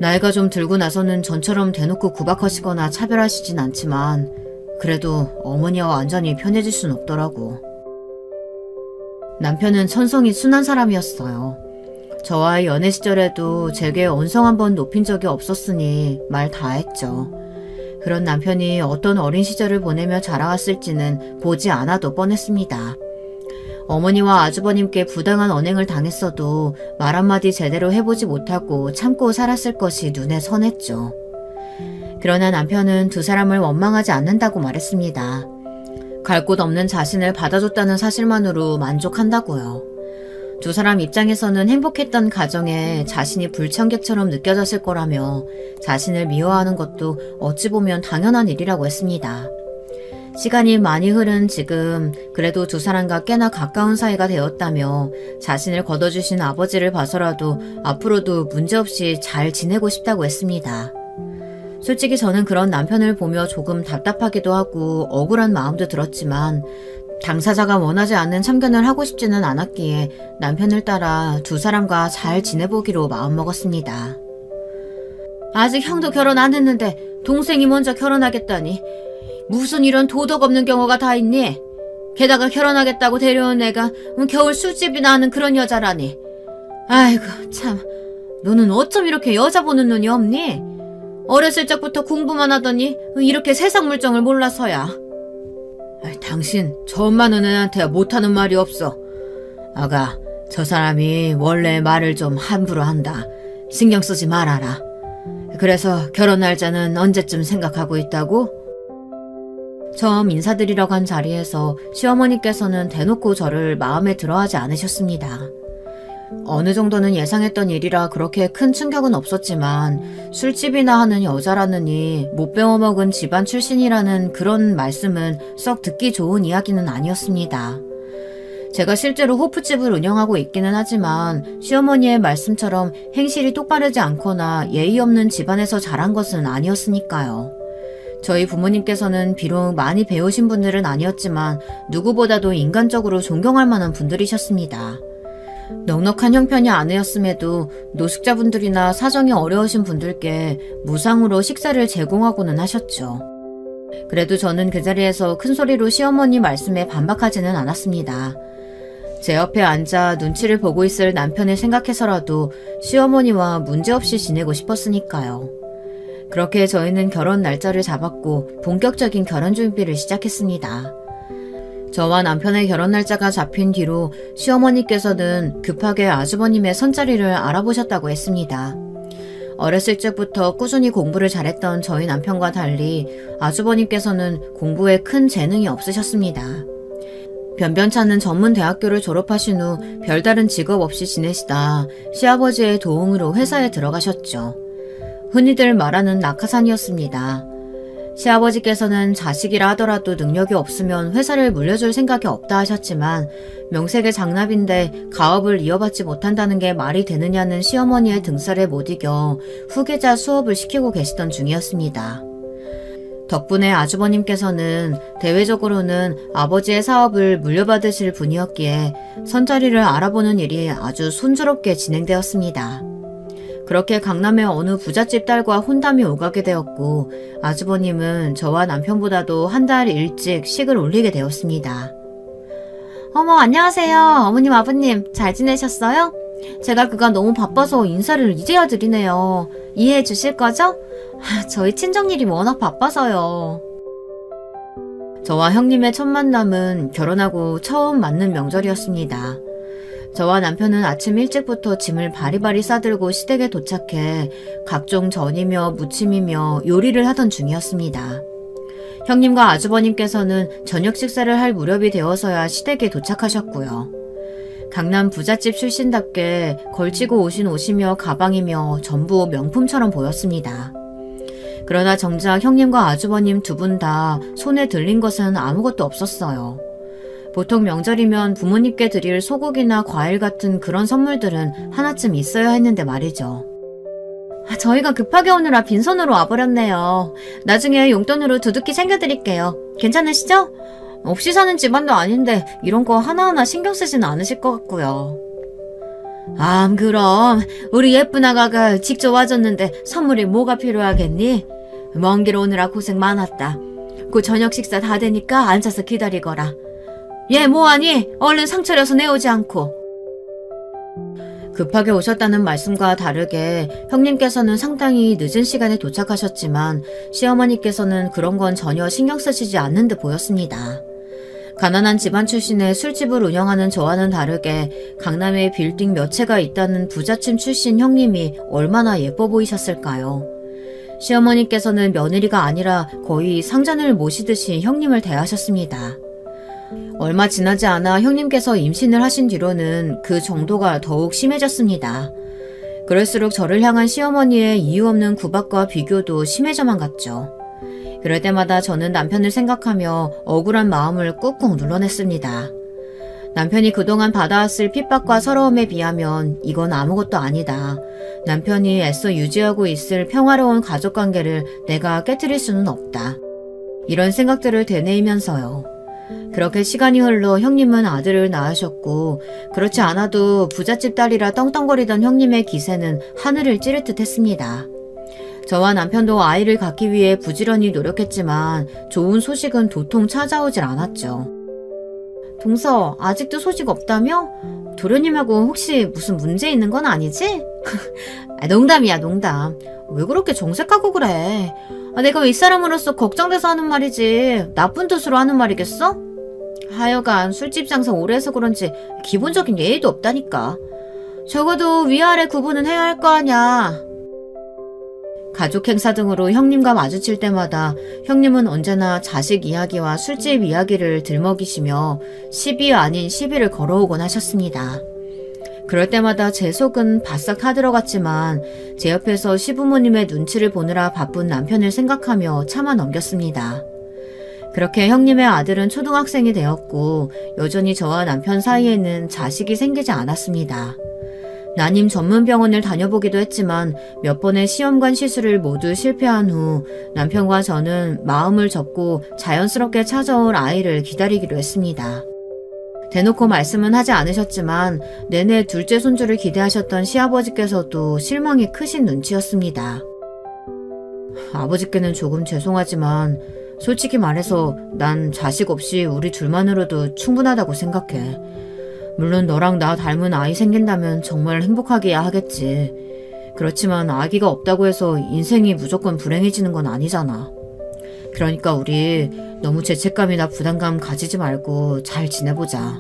S1: 나이가 좀 들고 나서는 전처럼 대놓고 구박하시거나 차별하시진 않지만 그래도 어머니와 완전히 편해질 순 없더라고. 남편은 천성이 순한 사람이었어요. 저와의 연애 시절에도 제게 언성 한 번 높인 적이 없었으니 말 다 했죠. 그런 남편이 어떤 어린 시절을 보내며 자라왔을지는 보지 않아도 뻔했습니다. 어머니와 아주버님께 부당한 언행을 당했어도 말 한마디 제대로 해보지 못하고 참고 살았을 것이 눈에 선했죠. 그러나 남편은 두 사람을 원망하지 않는다고 말했습니다. 갈 곳 없는 자신을 받아줬다는 사실만으로 만족한다고요. 두 사람 입장에서는 행복했던 가정에 자신이 불청객처럼 느껴졌을 거라며 자신을 미워하는 것도 어찌 보면 당연한 일이라고 했습니다. 시간이 많이 흐른 지금 그래도 두 사람과 꽤나 가까운 사이가 되었다며 자신을 걷어주신 아버지를 봐서라도 앞으로도 문제없이 잘 지내고 싶다고 했습니다. 솔직히 저는 그런 남편을 보며 조금 답답하기도 하고 억울한 마음도 들었지만 당사자가 원하지 않는 참견을 하고 싶지는 않았기에 남편을 따라 두 사람과 잘 지내보기로 마음먹었습니다. 아직 형도 결혼 안 했는데 동생이 먼저 결혼하겠다니 무슨 이런 도덕 없는 경우가 다 있니? 게다가 결혼하겠다고 데려온 애가 겨울 술집이나 하는 그런 여자라니. 아이고 참, 너는 어쩜 이렇게 여자 보는 눈이 없니? 어렸을 적부터 공부만 하더니 이렇게 세상 물정을 몰라서야. 당신 저 엄마는 애한테 못하는 말이 없어. 아가, 저 사람이 원래 말을 좀 함부로 한다. 신경 쓰지 말아라. 그래서 결혼 날짜는 언제쯤 생각하고 있다고? 처음 인사드리러 간 자리에서 시어머니께서는 대놓고 저를 마음에 들어하지 않으셨습니다. 어느 정도는 예상했던 일이라 그렇게 큰 충격은 없었지만 술집이나 하는 여자라느니 못 배워먹은 집안 출신이라는 그런 말씀은 썩 듣기 좋은 이야기는 아니었습니다. 제가 실제로 호프집을 운영하고 있기는 하지만 시어머니의 말씀처럼 행실이 똑바르지 않거나 예의 없는 집안에서 자란 것은 아니었으니까요. 저희 부모님께서는 비록 많이 배우신 분들은 아니었지만 누구보다도 인간적으로 존경할 만한 분들이셨습니다. 넉넉한 형편이 아니었음에도 노숙자분들이나 사정이 어려우신 분들께 무상으로 식사를 제공하고는 하셨죠. 그래도 저는 그 자리에서 큰 소리로 시어머니 말씀에 반박하지는 않았습니다. 제 옆에 앉아 눈치를 보고 있을 남편을 생각해서라도 시어머니와 문제없이 지내고 싶었으니까요. 그렇게 저희는 결혼 날짜를 잡았고 본격적인 결혼 준비를 시작했습니다. 저와 남편의 결혼 날짜가 잡힌 뒤로 시어머니께서는 급하게 아주버님의 선자리를 알아보셨다고 했습니다. 어렸을 적부터 꾸준히 공부를 잘했던 저희 남편과 달리 아주버님께서는 공부에 큰 재능이 없으셨습니다. 변변찮은 전문 대학교를 졸업하신 후 별다른 직업 없이 지내시다 시아버지의 도움으로 회사에 들어가셨죠. 흔히들 말하는 낙하산이었습니다. 시아버지께서는 자식이라 하더라도 능력이 없으면 회사를 물려줄 생각이 없다 하셨지만 명색의 장남인데 가업을 이어받지 못한다는 게 말이 되느냐는 시어머니의 등살에 못 이겨 후계자 수업을 시키고 계시던 중이었습니다. 덕분에 아주버님께서는 대외적으로는 아버지의 사업을 물려받으실 분이었기에 선자리를 알아보는 일이 아주 순조롭게 진행되었습니다. 그렇게 강남의 어느 부잣집 딸과 혼담이 오가게 되었고 아주버님은 저와 남편보다도 한 달 일찍 식을 올리게 되었습니다. 어머, 안녕하세요. 어머님, 아버님 잘 지내셨어요? 제가 그간 너무 바빠서 인사를 이제야 드리네요. 이해해 주실 거죠? 저희 친정일이 워낙 바빠서요. 저와 형님의 첫 만남은 결혼하고 처음 맞는 명절이었습니다. 저와 남편은 아침 일찍부터 짐을 바리바리 싸들고 시댁에 도착해 각종 전이며 무침이며 요리를 하던 중이었습니다. 형님과 아주버님께서는 저녁 식사를 할 무렵이 되어서야 시댁에 도착하셨고요. 강남 부잣집 출신답게 걸치고 오신 옷이며 가방이며 전부 명품처럼 보였습니다. 그러나 정작 형님과 아주버님 두 분 다 손에 들린 것은 아무것도 없었어요. 보통 명절이면 부모님께 드릴 소고기나 과일 같은 그런 선물들은 하나쯤 있어야 했는데 말이죠. 저희가 급하게 오느라 빈손으로 와버렸네요. 나중에 용돈으로 두둑히 챙겨드릴게요. 괜찮으시죠? 없이 사는 집안도 아닌데 이런 거 하나하나 신경 쓰진 않으실 것 같고요. 그럼 우리 예쁜 아가가 직접 와줬는데 선물이 뭐가 필요하겠니? 먼 길 오느라 고생 많았다. 그 저녁 식사 다 되니까 앉아서 기다리거라. 얘 뭐하니? 얼른 상 차려서 내오지 않고. 급하게 오셨다는 말씀과 다르게 형님께서는 상당히 늦은 시간에 도착하셨지만 시어머니께서는 그런 건 전혀 신경 쓰시지 않는 듯 보였습니다. 가난한 집안 출신의 술집을 운영하는 저와는 다르게 강남에 빌딩 몇 채가 있다는 부잣집 출신 형님이 얼마나 예뻐 보이셨을까요? 시어머니께서는 며느리가 아니라 거의 상전을 모시듯이 형님을 대하셨습니다. 얼마 지나지 않아 형님께서 임신을 하신 뒤로는 그 정도가 더욱 심해졌습니다. 그럴수록 저를 향한 시어머니의 이유 없는 구박과 비교도 심해져만 갔죠. 그럴 때마다 저는 남편을 생각하며 억울한 마음을 꾹꾹 눌러냈습니다. 남편이 그동안 받아왔을 핍박과 서러움에 비하면 이건 아무것도 아니다. 남편이 애써 유지하고 있을 평화로운 가족관계를 내가 깨트릴 수는 없다. 이런 생각들을 되뇌이면서요. 그렇게 시간이 흘러 형님은 아들을 낳으셨고 그렇지 않아도 부잣집 딸이라 떵떵거리던 형님의 기세는 하늘을 찌를 듯 했습니다. 저와 남편도 아이를 갖기 위해 부지런히 노력했지만 좋은 소식은 도통 찾아오질 않았죠. 동서, 아직도 소식 없다며? 도련님하고 혹시 무슨 문제 있는 건 아니지? 농담이야, 농담. 왜 그렇게 정색하고 그래? 내가 윗사람으로서 걱정돼서 하는 말이지 나쁜 뜻으로 하는 말이겠어? 하여간 술집 장사 오래 해서 그런지 기본적인 예의도 없다니까. 적어도 위아래 구분은 해야 할 거 아냐. 가족 행사 등으로 형님과 마주칠 때마다 형님은 언제나 자식 이야기와 술집 이야기를 들먹이시며 시비 아닌 시비를 걸어오곤 하셨습니다. 그럴 때마다 제 속은 바싹 타들어갔지만 제 옆에서 시부모님의 눈치를 보느라 바쁜 남편을 생각하며 참아 넘겼습니다. 그렇게 형님의 아들은 초등학생이 되었고 여전히 저와 남편 사이에는 자식이 생기지 않았습니다. 난임 전문병원을 다녀보기도 했지만 몇 번의 시험관 시술을 모두 실패한 후 남편과 저는 마음을 접고 자연스럽게 찾아올 아이를 기다리기로 했습니다. 대놓고 말씀은 하지 않으셨지만 내내 둘째 손주를 기대하셨던 시아버지께서도 실망이 크신 눈치였습니다. 아버지께는 조금 죄송하지만 솔직히 말해서 난 자식 없이 우리 둘만으로도 충분하다고 생각해. 물론 너랑 나 닮은 아이 생긴다면 정말 행복하게야 하겠지. 그렇지만 아기가 없다고 해서 인생이 무조건 불행해지는 건 아니잖아. 그러니까 우리 너무 죄책감이나 부담감 가지지 말고 잘 지내보자.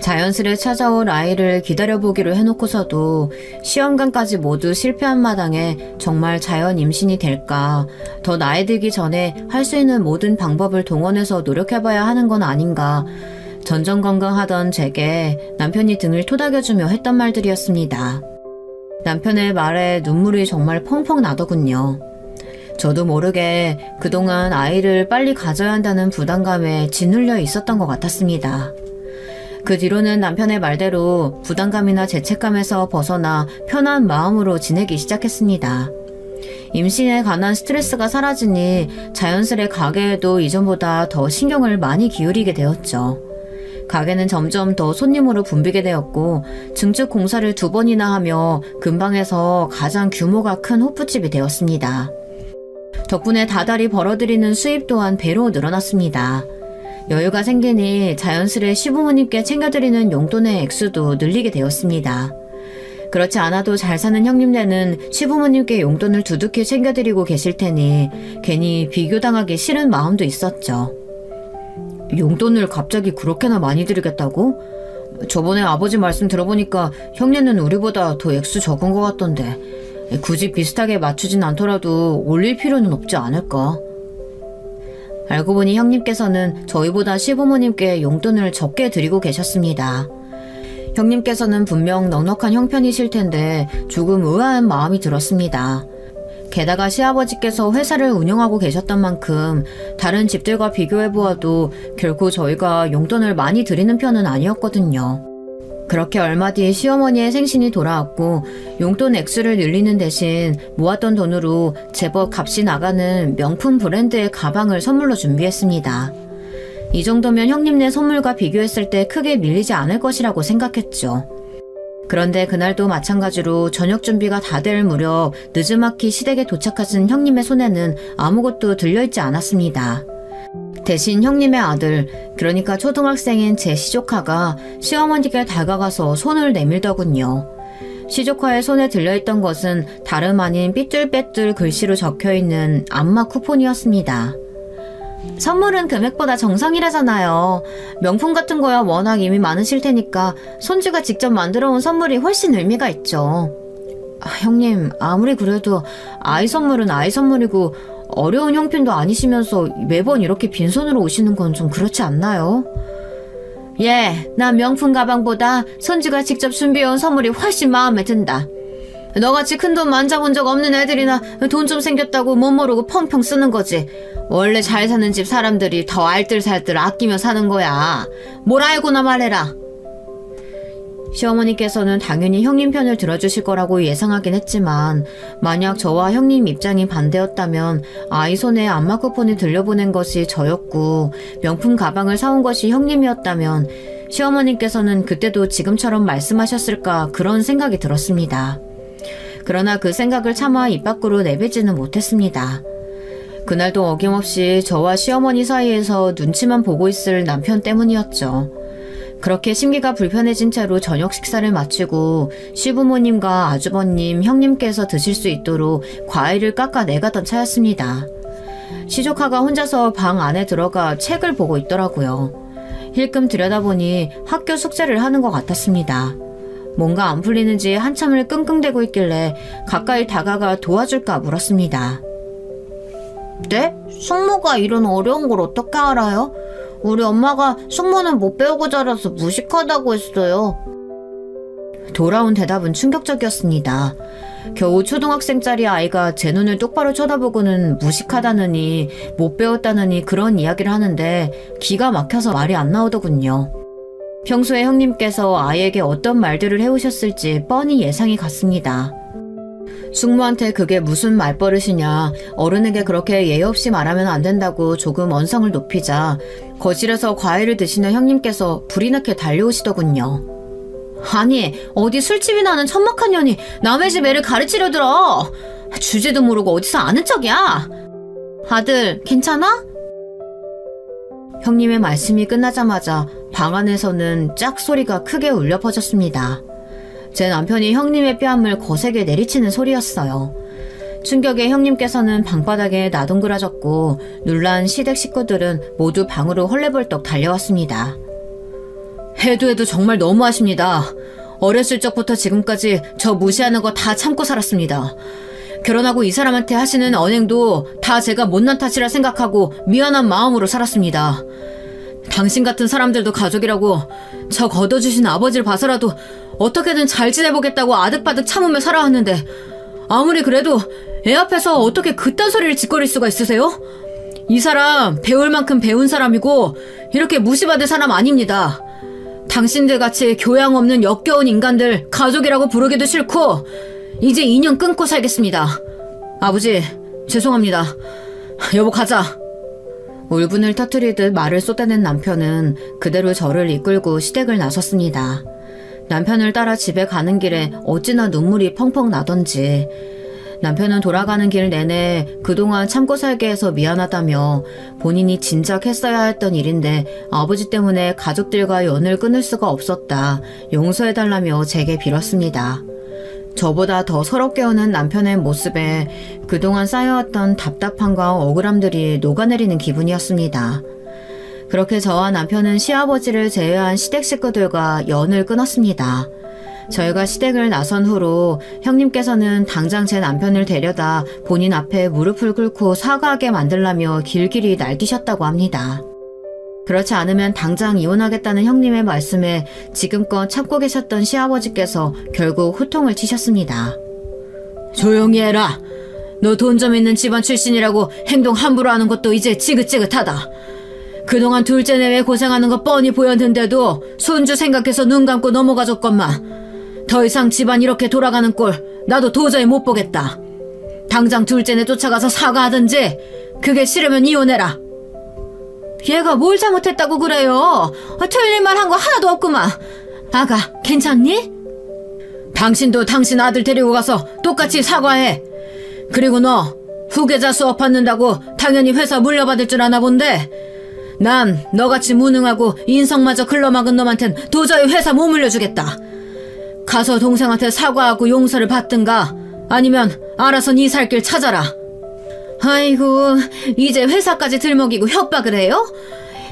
S1: 자연스레 찾아올 아이를 기다려보기로 해놓고서도 시험관까지 모두 실패한 마당에 정말 자연 임신이 될까, 더 나이 들기 전에 할 수 있는 모든 방법을 동원해서 노력해봐야 하는 건 아닌가, 전전긍긍하던 제게 남편이 등을 토닥여주며 했던 말들이었습니다. 남편의 말에 눈물이 정말 펑펑 나더군요. 저도 모르게 그동안 아이를 빨리 가져야 한다는 부담감에 짓눌려 있었던 것 같았습니다. 그 뒤로는 남편의 말대로 부담감이나 죄책감에서 벗어나 편한 마음으로 지내기 시작했습니다. 임신에 관한 스트레스가 사라지니 자연스레 가게에도 이전보다 더 신경을 많이 기울이게 되었죠. 가게는 점점 더 손님으로 붐비게 되었고 증축 공사를 2번이나 하며 근방에서 가장 규모가 큰 호프집이 되었습니다. 덕분에 다달이 벌어들이는 수입 또한 배로 늘어났습니다. 여유가 생기니 자연스레 시부모님께 챙겨드리는 용돈의 액수도 늘리게 되었습니다. 그렇지 않아도 잘 사는 형님네는 시부모님께 용돈을 두둑히 챙겨드리고 계실 테니 괜히 비교당하기 싫은 마음도 있었죠. 용돈을 갑자기 그렇게나 많이 드리겠다고? 저번에 아버지 말씀 들어보니까 형네는 우리보다 더 액수 적은 것 같던데 굳이 비슷하게 맞추진 않더라도 올릴 필요는 없지 않을까? 알고 보니 형님께서는 저희보다 시부모님께 용돈을 적게 드리고 계셨습니다. 형님께서는 분명 넉넉한 형편이실 텐데 조금 의아한 마음이 들었습니다. 게다가 시아버지께서 회사를 운영하고 계셨던 만큼 다른 집들과 비교해보아도 결코 저희가 용돈을 많이 드리는 편은 아니었거든요. 그렇게 얼마 뒤 시어머니의 생신이 돌아왔고 용돈 액수를 늘리는 대신 모았던 돈으로 제법 값이 나가는 명품 브랜드의 가방을 선물로 준비했습니다. 이 정도면 형님네 선물과 비교했을 때 크게 밀리지 않을 것이라고 생각했죠. 그런데 그날도 마찬가지로 저녁 준비가 다 될 무렵 느즈마키 시댁에 도착하신 형님의 손에는 아무것도 들려있지 않았습니다. 대신 형님의 아들, 그러니까 초등학생인 제 시조카가 시어머니께 다가가서 손을 내밀더군요. 시조카의 손에 들려있던 것은 다름 아닌 삐뚤빼뚤 글씨로 적혀있는 안마 쿠폰이었습니다. 선물은 금액보다 정성이라잖아요. 명품 같은 거야 워낙 이미 많으실 테니까 손주가 직접 만들어 온 선물이 훨씬 의미가 있죠. 형님, 아무리 그래도 아이 선물은 아이 선물이고 어려운 형편도 아니시면서 매번 이렇게 빈손으로 오시는 건 좀 그렇지 않나요? 예, 난 명품 가방보다 손주가 직접 준비해온 선물이 훨씬 마음에 든다. 너같이 큰돈 만져본 적 없는 애들이나 돈 좀 생겼다고 못 모르고 펑펑 쓰는 거지. 원래 잘 사는 집 사람들이 더 알뜰살뜰 아끼며 사는 거야. 뭘 알고나 말해라. 시어머니께서는 당연히 형님 편을 들어주실 거라고 예상하긴 했지만 만약 저와 형님 입장이 반대였다면 아이 손에 안마크폰을 들려보낸 것이 저였고 명품 가방을 사온 것이 형님이었다면 시어머니께서는 그때도 지금처럼 말씀하셨을까 그런 생각이 들었습니다. 그러나 그 생각을 차마 입 밖으로 내뱉지는 못했습니다. 그날도 어김없이 저와 시어머니 사이에서 눈치만 보고 있을 남편 때문이었죠. 그렇게 심기가 불편해진 채로 저녁 식사를 마치고 시부모님과 아주버님, 형님께서 드실 수 있도록 과일을 깎아 내가던 차였습니다. 시조카가 혼자서 방 안에 들어가 책을 보고 있더라고요. 힐끔 들여다보니 학교 숙제를 하는 것 같았습니다. 뭔가 안 풀리는지 한참을 끙끙대고 있길래 가까이 다가가 도와줄까 물었습니다. 네? 숙모가 이런 어려운 걸 어떻게 알아요? 우리 엄마가 숙모는 못 배우고 자라서 무식하다고 했어요. 돌아온 대답은 충격적이었습니다. 겨우 초등학생짜리 아이가 제 눈을 똑바로 쳐다보고는 무식하다느니 못 배웠다느니 그런 이야기를 하는데 기가 막혀서 말이 안 나오더군요. 평소에 형님께서 아이에게 어떤 말들을 해오셨을지 뻔히 예상이 갔습니다. 숙모한테 그게 무슨 말버릇이냐, 어른에게 그렇게 예의 없이 말하면 안 된다고 조금 언성을 높이자 거실에서 과일을 드시는 형님께서 불이 나게 달려오시더군요. 아니, 어디 술집이나 하는 천막한 년이 남의 집 애를 가르치려 들어. 주제도 모르고 어디서 아는 척이야. 아들, 괜찮아? 형님의 말씀이 끝나자마자 방 안에서는 짝 소리가 크게 울려 퍼졌습니다. 제 남편이 형님의 뺨을 거세게 내리치는 소리였어요. 충격에 형님께서는 방바닥에 나동그라졌고 놀란 시댁 식구들은 모두 방으로 헐레벌떡 달려왔습니다. 해도 정말 너무하십니다. 어렸을 적부터 지금까지 저 무시하는 거 다 참고 살았습니다. 결혼하고 이 사람한테 하시는 언행도 다 제가 못난 탓이라 생각하고 미안한 마음으로 살았습니다. 당신 같은 사람들도 가족이라고 저 걷어주신 아버지를 봐서라도 어떻게든 잘 지내보겠다고 아득바득 참으며 살아왔는데 아무리 그래도 애 앞에서 어떻게 그딴 소리를 짓거릴 수가 있으세요? 이 사람 배울 만큼 배운 사람이고 이렇게 무시받을 사람 아닙니다. 당신들같이 교양 없는 역겨운 인간들 가족이라고 부르기도 싫고 이제 인연 끊고 살겠습니다. 아버지, 죄송합니다. 여보, 가자. 울분을 터뜨리듯 말을 쏟아낸 남편은 그대로 저를 이끌고 시댁을 나섰습니다. 남편을 따라 집에 가는 길에 어찌나 눈물이 펑펑 나던지 남편은 돌아가는 길 내내 그동안 참고 살게 해서 미안하다며 본인이 진작 했어야 했던 일인데 아버지 때문에 가족들과 연을 끊을 수가 없었다. 용서해달라며 제게 빌었습니다. 저보다 더 서럽게 우는 남편의 모습에 그동안 쌓여왔던 답답함과 억울함들이 녹아내리는 기분이었습니다. 그렇게 저와 남편은 시아버지를 제외한 시댁 식구들과 연을 끊었습니다. 저희가 시댁을 나선 후로 형님께서는 당장 제 남편을 데려다 본인 앞에 무릎을 꿇고 사과하게 만들라며 길길이 날뛰셨다고 합니다. 그렇지 않으면 당장 이혼하겠다는 형님의 말씀에 지금껏 참고 계셨던 시아버지께서 결국 호통을 치셨습니다. 조용히 해라. 너 돈 좀 있는 집안 출신이라고 행동 함부로 하는 것도 이제 지긋지긋하다. 그동안 둘째 내외 고생하는 거 뻔히 보였는데도 손주 생각해서 눈 감고 넘어가줬건만 더 이상 집안 이렇게 돌아가는 꼴 나도 도저히 못 보겠다. 당장 둘째네 쫓아가서 사과하든지 그게 싫으면 이혼해라. 얘가 뭘 잘못했다고 그래요? 틀린 말 한 거 하나도 없구만. 아가, 괜찮니? 당신도 당신 아들 데리고 가서 똑같이 사과해. 그리고 너 후계자 수업 받는다고 당연히 회사 물려받을 줄 아나 본데 난 너같이 무능하고 인성마저 글러먹은 놈한텐 도저히 회사 못 물려주겠다. 가서 동생한테 사과하고 용서를 받든가 아니면 알아서 네 살 길 찾아라. 아이고, 이제 회사까지 들먹이고 협박을 해요?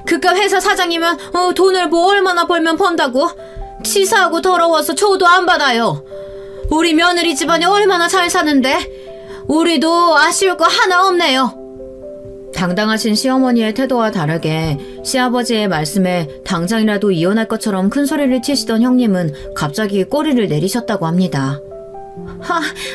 S1: 그깟 회사 사장이면 돈을 뭐 얼마나 벌면 번다고? 치사하고 더러워서 줘도 안 받아요. 우리 며느리 집안이 얼마나 잘 사는데 우리도 아쉬울 거 하나 없네요. 당당하신 시어머니의 태도와 다르게 시아버지의 말씀에 당장이라도 이혼할 것처럼 큰 소리를 치시던 형님은 갑자기 꼬리를 내리셨다고 합니다.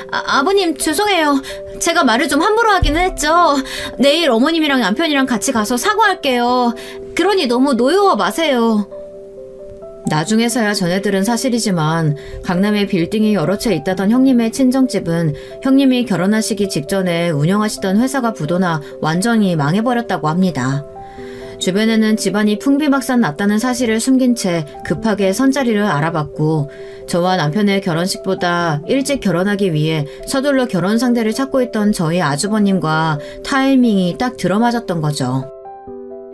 S1: 아버님 죄송해요. 제가 말을 좀 함부로 하기는 했죠. 내일 어머님이랑 남편이랑 같이 가서 사과할게요. 그러니 너무 노여워 마세요. 나중에서야 전해 들은 사실이지만 강남에 빌딩이 여러 채 있다던 형님의 친정집은 형님이 결혼하시기 직전에 운영하시던 회사가 부도나 완전히 망해버렸다고 합니다. 주변에는 집안이 풍비박산 났다는 사실을 숨긴 채 급하게 선자리를 알아봤고 저와 남편의 결혼식보다 일찍 결혼하기 위해 서둘러 결혼 상대를 찾고 있던 저희 아주버님과 타이밍이 딱 들어맞았던 거죠.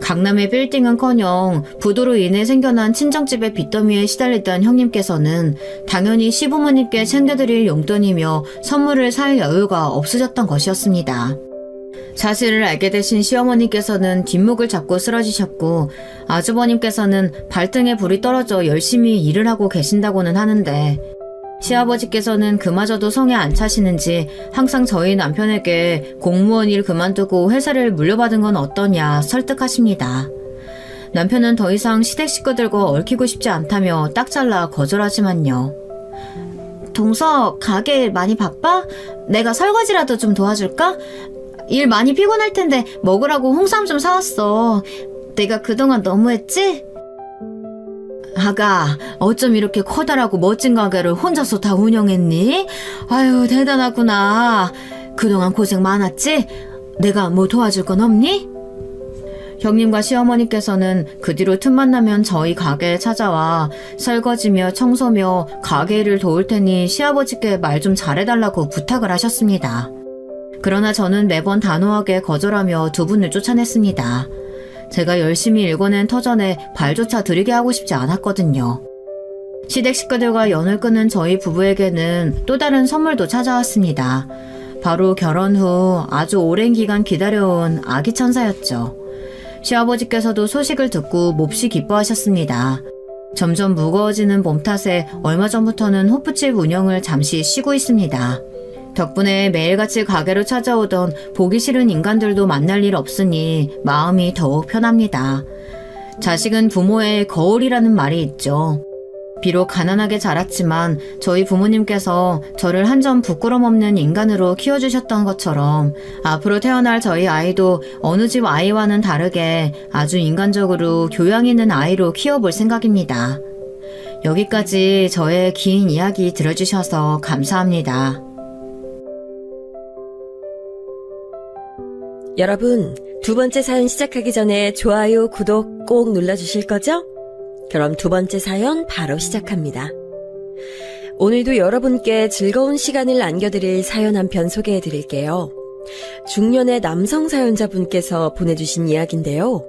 S1: 강남의 빌딩은커녕 부도로 인해 생겨난 친정집의 빚더미에 시달리던 형님께서는 당연히 시부모님께 챙겨드릴 용돈이며 선물을 살 여유가 없으셨던 것이었습니다. 사실을 알게 되신 시어머니께서는 뒷목을 잡고 쓰러지셨고 아주버님께서는 발등에 불이 떨어져 열심히 일을 하고 계신다고는 하는데 시아버지께서는 그마저도 성에 안 차시는지 항상 저희 남편에게 공무원 일 그만두고 회사를 물려받은 건 어떠냐 설득하십니다. 남편은 더 이상 시댁 식구들과 얽히고 싶지 않다며 딱 잘라 거절하지만요. 동서 가게 많이 바빠? 내가 설거지라도 좀 도와줄까? 일 많이 피곤할 텐데 먹으라고 홍삼 좀 사왔어. 내가 그동안 너무했지? 아가, 어쩜 이렇게 커다랗고 멋진 가게를 혼자서 다 운영했니? 아유, 대단하구나. 그동안 고생 많았지? 내가 뭐 도와줄 건 없니? 형님과 시어머니께서는 그 뒤로 틈만 나면 저희 가게에 찾아와 설거지며 청소며 가게 일을 도울 테니 시아버지께 말 좀 잘해달라고 부탁을 하셨습니다. 그러나 저는 매번 단호하게 거절하며 두 분을 쫓아냈습니다. 제가 열심히 읽어낸 터전에 발조차 들이게 하고 싶지 않았거든요. 시댁 식구들과 연을 끊은 저희 부부에게는 또 다른 선물도 찾아왔습니다. 바로 결혼 후 아주 오랜 기간 기다려온 아기 천사였죠. 시아버지께서도 소식을 듣고 몹시 기뻐하셨습니다. 점점 무거워지는 몸 탓에 얼마 전부터는 호프집 운영을 잠시 쉬고 있습니다. 덕분에 매일같이 가게로 찾아오던 보기 싫은 인간들도 만날 일 없으니 마음이 더욱 편합니다. 자식은 부모의 거울이라는 말이 있죠. 비록 가난하게 자랐지만 저희 부모님께서 저를 한 점 부끄럼 없는 인간으로 키워주셨던 것처럼 앞으로 태어날 저희 아이도 어느 집 아이와는 다르게 아주 인간적으로 교양 있는 아이로 키워볼 생각입니다. 여기까지 저의 긴 이야기 들어주셔서 감사합니다.
S2: 여러분, 두 번째 사연 시작하기 전에 좋아요, 구독 꼭 눌러주실 거죠? 그럼 두 번째 사연 바로 시작합니다. 오늘도 여러분께 즐거운 시간을 안겨드릴 사연 한 편 소개해드릴게요. 중년의 남성 사연자분께서 보내주신 이야기인데요.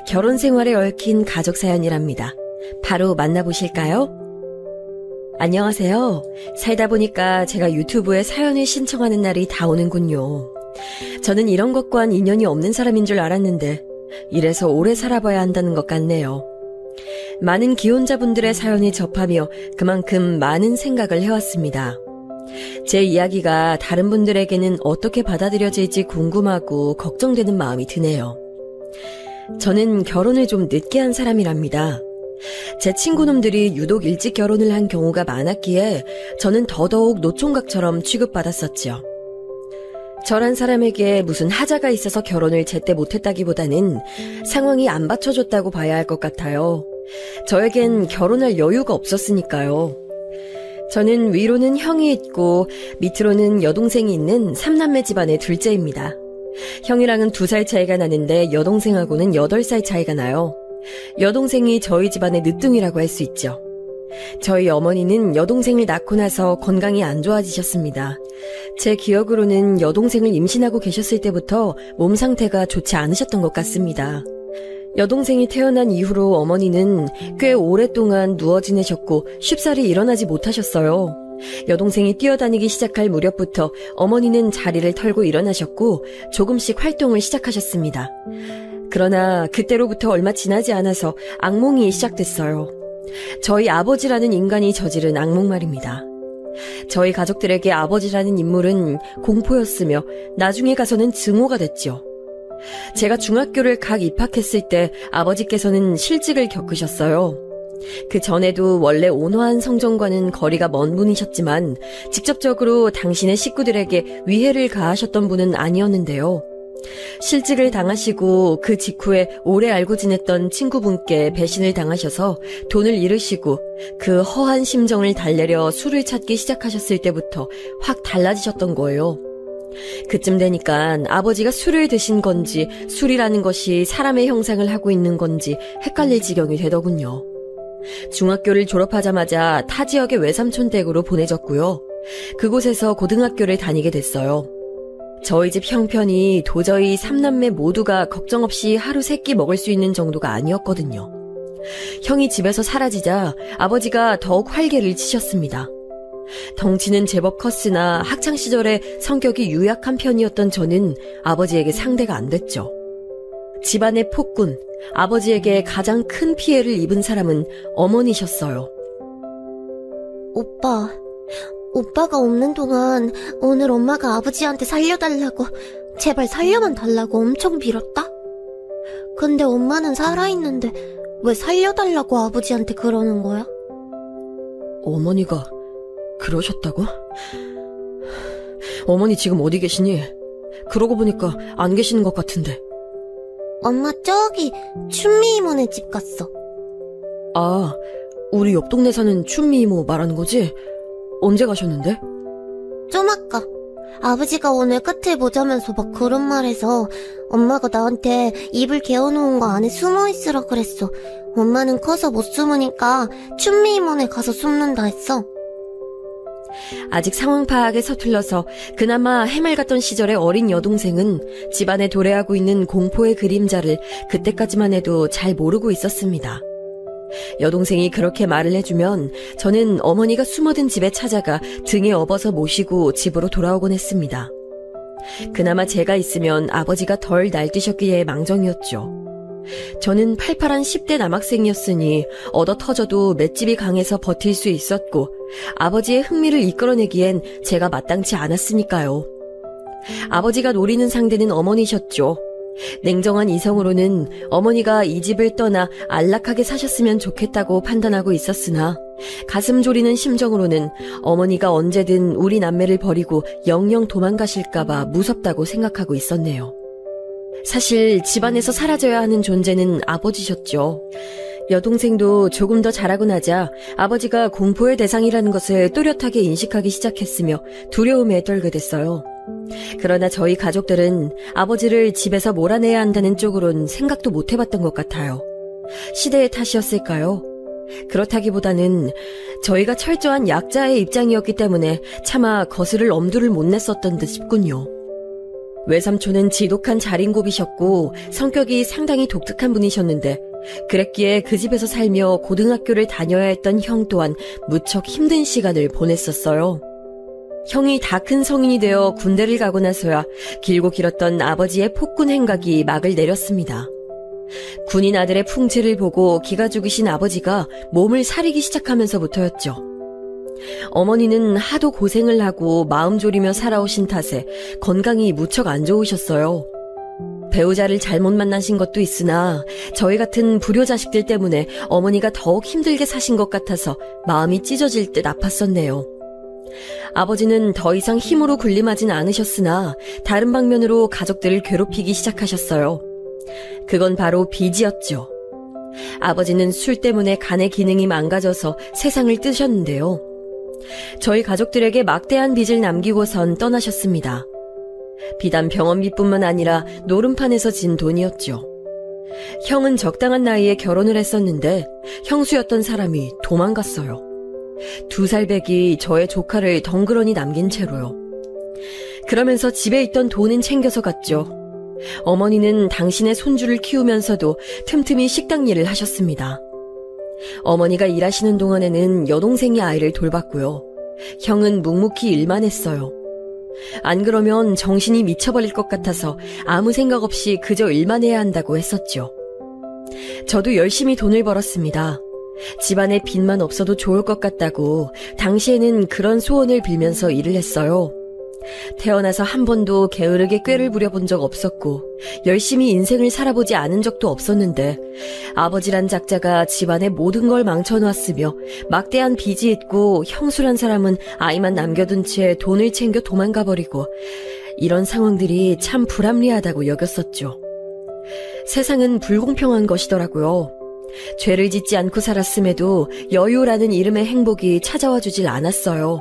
S2: 결혼 생활에 얽힌 가족 사연이랍니다. 바로 만나보실까요? 안녕하세요. 살다 보니까 제가 유튜브에 사연을 신청하는 날이 다 오는군요. 저는 이런 것과는 인연이 없는 사람인 줄 알았는데 이래서 오래 살아봐야 한다는 것 같네요. 많은 기혼자분들의 사연을 접하며 그만큼 많은 생각을 해왔습니다. 제 이야기가 다른 분들에게는 어떻게 받아들여질지 궁금하고 걱정되는 마음이 드네요. 저는 결혼을 좀 늦게 한 사람이랍니다. 제 친구놈들이 유독 일찍 결혼을 한 경우가 많았기에 저는 더더욱 노총각처럼 취급받았었죠. 저란 사람에게 무슨 하자가 있어서 결혼을 제때 못했다기보다는 상황이 안 받쳐줬다고 봐야 할 것 같아요. 저에겐 결혼할 여유가 없었으니까요. 저는 위로는 형이 있고 밑으로는 여동생이 있는 3남매 집안의 둘째입니다. 형이랑은 2살 차이가 나는데 여동생하고는 8살 차이가 나요. 여동생이 저희 집안의 늦둥이라고 할 수 있죠. 저희 어머니는 여동생을 낳고 나서 건강이 안 좋아지셨습니다. 제 기억으로는 여동생을 임신하고 계셨을 때부터 몸 상태가 좋지 않으셨던 것 같습니다. 여동생이 태어난 이후로 어머니는 꽤 오랫동안 누워 지내셨고 쉽사리 일어나지 못하셨어요. 여동생이 뛰어다니기 시작할 무렵부터 어머니는 자리를 털고 일어나셨고 조금씩 활동을 시작하셨습니다. 그러나 그때로부터 얼마 지나지 않아서 악몽이 시작됐어요. 저희 아버지라는 인간이 저지른 악몽 말입니다. 저희 가족들에게 아버지라는 인물은 공포였으며 나중에 가서는 증오가 됐죠. 제가 중학교를 각 입학했을 때 아버지께서는 실직을 겪으셨어요. 그 전에도 원래 온화한 성정과는 거리가 먼 분이셨지만 직접적으로 당신의 식구들에게 위해를 가하셨던 분은 아니었는데요. 실직을 당하시고 그 직후에 오래 알고 지냈던 친구분께 배신을 당하셔서 돈을 잃으시고 그 허한 심정을 달래려 술을 찾기 시작하셨을 때부터 확 달라지셨던 거예요. 그쯤 되니까 아버지가 술을 드신 건지 술이라는 것이 사람의 형상을 하고 있는 건지 헷갈릴 지경이 되더군요. 중학교를 졸업하자마자 타 지역의 외삼촌 댁으로 보내졌고요. 그곳에서 고등학교를 다니게 됐어요. 저희 집 형편이 도저히 3남매 모두가 걱정 없이 하루 3끼 먹을 수 있는 정도가 아니었거든요. 형이 집에서 사라지자 아버지가 더욱 활개를 치셨습니다. 덩치는 제법 컸으나 학창시절에 성격이 유약한 편이었던 저는 아버지에게 상대가 안 됐죠. 집안의 폭군, 아버지에게 가장 큰 피해를 입은 사람은 어머니셨어요.
S3: 오빠가 없는 동안 오늘 엄마가 아버지한테 살려달라고, 제발 살려만 달라고 엄청 빌었다? 근데 엄마는 살아있는데 왜 살려달라고 아버지한테 그러는 거야?
S2: 어머니가 그러셨다고? 어머니 지금 어디 계시니? 그러고 보니까 안 계시는 것 같은데.
S3: 엄마 저기 춘미 이모네 집 갔어.
S2: 아, 우리 옆 동네 사는 춘미 이모 말하는 거지? 언제 가셨는데?
S3: 좀 아까 아버지가 오늘 끝을 보자면서 막 그런 말해서 엄마가 나한테 이불 개어놓은 거 안에 숨어있으라 그랬어. 엄마는 커서 못 숨으니까 춘미 이모네 가서 숨는다 했어.
S2: 아직 상황 파악에 서툴러서 그나마 해맑았던 시절의 어린 여동생은 집안에 도래하고 있는 공포의 그림자를 그때까지만 해도 잘 모르고 있었습니다. 여동생이 그렇게 말을 해주면 저는 어머니가 숨어든 집에 찾아가 등에 업어서 모시고 집으로 돌아오곤 했습니다. 그나마 제가 있으면 아버지가 덜 날뛰셨기에 망정이었죠. 저는 팔팔한 10대 남학생이었으니 얻어터져도 맷집이 강해서 버틸 수 있었고 아버지의 흥미를 이끌어내기엔 제가 마땅치 않았으니까요. 아버지가 노리는 상대는 어머니셨죠. 냉정한 이성으로는 어머니가 이 집을 떠나 안락하게 사셨으면 좋겠다고 판단하고 있었으나 가슴 졸이는 심정으로는 어머니가 언제든 우리 남매를 버리고 영영 도망가실까봐 무섭다고 생각하고 있었네요. 사실 집안에서 사라져야 하는 존재는 아버지셨죠. 여동생도 조금 더 자라고 나자 아버지가 공포의 대상이라는 것을 또렷하게 인식하기 시작했으며 두려움에 떨게 됐어요. 그러나 저희 가족들은 아버지를 집에서 몰아내야 한다는 쪽으론 생각도 못 해봤던 것 같아요. 시대의 탓이었을까요? 그렇다기보다는 저희가 철저한 약자의 입장이었기 때문에 차마 거스를 엄두를 못 냈었던 듯 싶군요. 외삼촌은 지독한 자린고비셨고 성격이 상당히 독특한 분이셨는데 그랬기에 그 집에서 살며 고등학교를 다녀야 했던 형 또한 무척 힘든 시간을 보냈었어요. 형이 다 큰 성인이 되어 군대를 가고 나서야 길고 길었던 아버지의 폭군 행각이 막을 내렸습니다. 군인 아들의 풍치를 보고 기가 죽으신 아버지가 몸을 사리기 시작하면서부터였죠. 어머니는 하도 고생을 하고 마음 졸이며 살아오신 탓에 건강이 무척 안 좋으셨어요. 배우자를 잘못 만나신 것도 있으나 저희 같은 불효 자식들 때문에 어머니가 더욱 힘들게 사신 것 같아서 마음이 찢어질 듯 아팠었네요. 아버지는 더 이상 힘으로 군림하진 않으셨으나 다른 방면으로 가족들을 괴롭히기 시작하셨어요. 그건 바로 빚이었죠. 아버지는 술 때문에 간의 기능이 망가져서 세상을 뜨셨는데요. 저희 가족들에게 막대한 빚을 남기고선 떠나셨습니다. 비단 병원비뿐만 아니라 노름판에서 진 돈이었죠. 형은 적당한 나이에 결혼을 했었는데 형수였던 사람이 도망갔어요. 2살 배기 저의 조카를 덩그러니 남긴 채로요. 그러면서 집에 있던 돈은 챙겨서 갔죠. 어머니는 당신의 손주를 키우면서도 틈틈이 식당 일을 하셨습니다. 어머니가 일하시는 동안에는 여동생이 아이를 돌봤고요. 형은 묵묵히 일만 했어요. 안 그러면 정신이 미쳐버릴 것 같아서 아무 생각 없이 그저 일만 해야 한다고 했었죠. 저도 열심히 돈을 벌었습니다. 집안에 빚만 없어도 좋을 것 같다고 당시에는 그런 소원을 빌면서 일을 했어요. 태어나서 한 번도 게으르게 꾀를 부려본 적 없었고 열심히 인생을 살아보지 않은 적도 없었는데 아버지란 작자가 집안의 모든 걸 망쳐놨으며 막대한 빚이 있고 형수란 사람은 아이만 남겨둔 채 돈을 챙겨 도망가버리고 이런 상황들이 참 불합리하다고 여겼었죠. 세상은 불공평한 것이더라고요. 죄를 짓지 않고 살았음에도 여유라는 이름의 행복이 찾아와 주질 않았어요.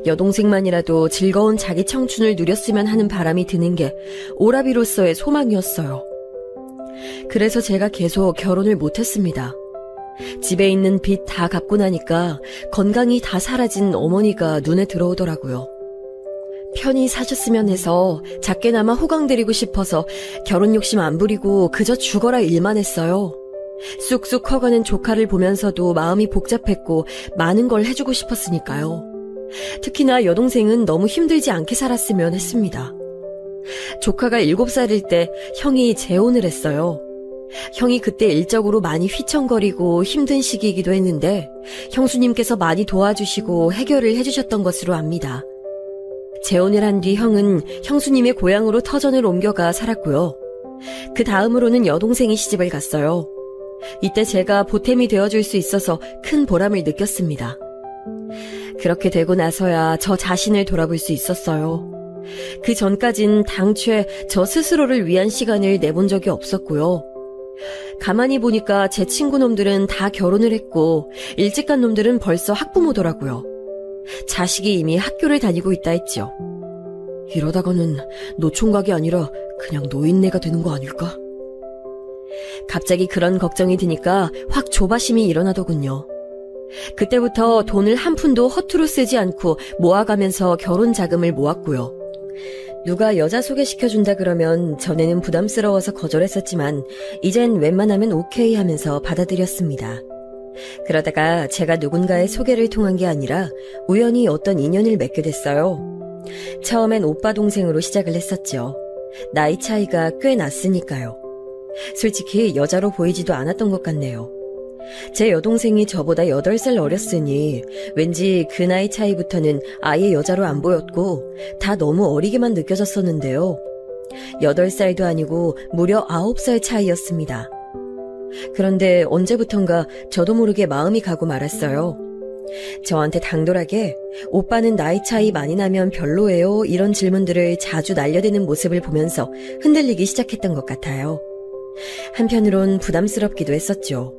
S2: 여동생만이라도 즐거운 자기 청춘을 누렸으면 하는 바람이 드는 게 오라비로서의 소망이었어요. 그래서 제가 계속 결혼을 못했습니다. 집에 있는 빚 다 갚고 나니까 건강이 다 사라진 어머니가 눈에 들어오더라고요. 편히 사셨으면 해서 작게나마 호강드리고 싶어서 결혼 욕심 안 부리고 그저 죽어라 일만 했어요. 쑥쑥 커가는 조카를 보면서도 마음이 복잡했고 많은 걸 해주고 싶었으니까요. 특히나 여동생은 너무 힘들지 않게 살았으면 했습니다. 조카가 7살일 때 형이 재혼을 했어요. 형이 그때 일적으로 많이 휘청거리고 힘든 시기이기도 했는데 형수님께서 많이 도와주시고 해결을 해주셨던 것으로 압니다. 재혼을 한 뒤 형은 형수님의 고향으로 터전을 옮겨가 살았고요. 그 다음으로는 여동생이 시집을 갔어요. 이때 제가 보탬이 되어줄 수 있어서 큰 보람을 느꼈습니다. 그렇게 되고 나서야 저 자신을 돌아볼 수 있었어요. 그 전까진 당최 저 스스로를 위한 시간을 내본 적이 없었고요. 가만히 보니까 제 친구놈들은 다 결혼을 했고 일찍 간 놈들은 벌써 학부모더라고요. 자식이 이미 학교를 다니고 있다 했죠. 이러다가는 노총각이 아니라 그냥 노인네가 되는 거 아닐까? 갑자기 그런 걱정이 드니까 확 조바심이 일어나더군요. 그때부터 돈을 한 푼도 허투루 쓰지 않고 모아가면서 결혼 자금을 모았고요. 누가 여자 소개시켜준다 그러면 전에는 부담스러워서 거절했었지만 이젠 웬만하면 오케이 하면서 받아들였습니다. 그러다가 제가 누군가의 소개를 통한 게 아니라 우연히 어떤 인연을 맺게 됐어요. 처음엔 오빠 동생으로 시작을 했었죠. 나이 차이가 꽤 났으니까요. 솔직히 여자로 보이지도 않았던 것 같네요. 제 여동생이 저보다 8살 어렸으니 왠지 그 나이 차이부터는 아예 여자로 안 보였고 다 너무 어리게만 느껴졌었는데요. 8살도 아니고 무려 9살 차이였습니다. 그런데 언제부턴가 저도 모르게 마음이 가고 말았어요. 저한테 당돌하게 오빠는 나이 차이 많이 나면 별로예요 이런 질문들을 자주 날려대는 모습을 보면서 흔들리기 시작했던 것 같아요. 한편으론 부담스럽기도 했었죠.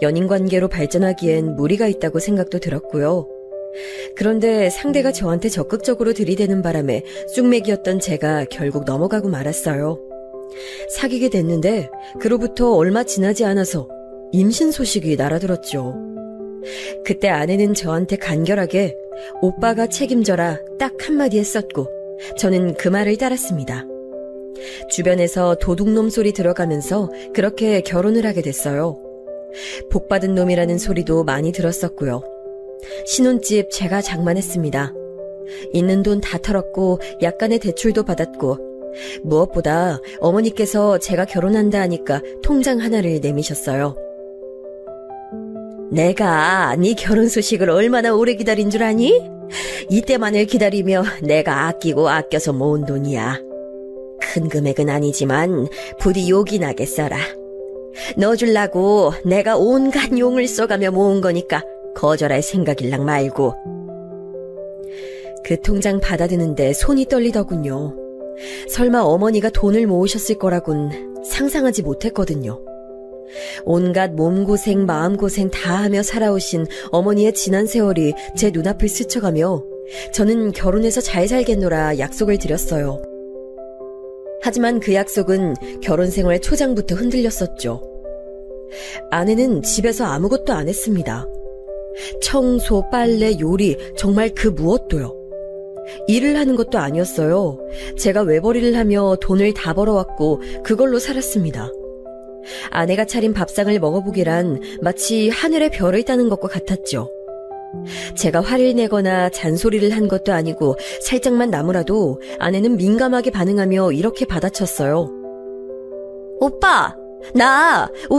S2: 연인관계로 발전하기엔 무리가 있다고 생각도 들었고요. 그런데 상대가 저한테 적극적으로 들이대는 바람에 쑥맥이었던 제가 결국 넘어가고 말았어요. 사귀게 됐는데 그로부터 얼마 지나지 않아서 임신 소식이 날아들었죠. 그때 아내는 저한테 간결하게 오빠가 책임져라 딱 한마디 했었고 저는 그 말을 따랐습니다. 주변에서 도둑놈 소리 들어가면서 그렇게 결혼을 하게 됐어요. 복받은 놈이라는 소리도 많이 들었었고요. 신혼집 제가 장만했습니다. 있는 돈 다 털었고 약간의 대출도 받았고 무엇보다 어머니께서 제가 결혼한다 하니까 통장 하나를 내미셨어요. 내가 네 결혼 소식을 얼마나 오래 기다린 줄 아니? 이때만을 기다리며 내가 아끼고 아껴서 모은 돈이야. 큰 금액은 아니지만 부디 욕이 나게 써라. 넣어주려고 내가 온갖 용을 써가며 모은 거니까 거절할 생각일랑 말고. 그 통장 받아드는데 손이 떨리더군요. 설마 어머니가 돈을 모으셨을 거라곤 상상하지 못했거든요. 온갖 몸고생 마음고생 다 하며 살아오신 어머니의 지난 세월이 제 눈앞을 스쳐가며 저는 결혼해서 잘 살겠노라 약속을 드렸어요. 하지만 그 약속은 결혼 생활 초장부터 흔들렸었죠. 아내는 집에서 아무것도 안 했습니다. 청소, 빨래, 요리, 정말 그 무엇도요. 일을 하는 것도 아니었어요. 제가 외벌이를 하며 돈을 다 벌어왔고 그걸로 살았습니다. 아내가 차린 밥상을 먹어보기란 마치 하늘의 별을 따는 것과 같았죠. 제가 화를 내거나 잔소리를 한 것도 아니고 살짝만 나무라도 아내는 민감하게 반응하며 이렇게 받아쳤어요. 오빠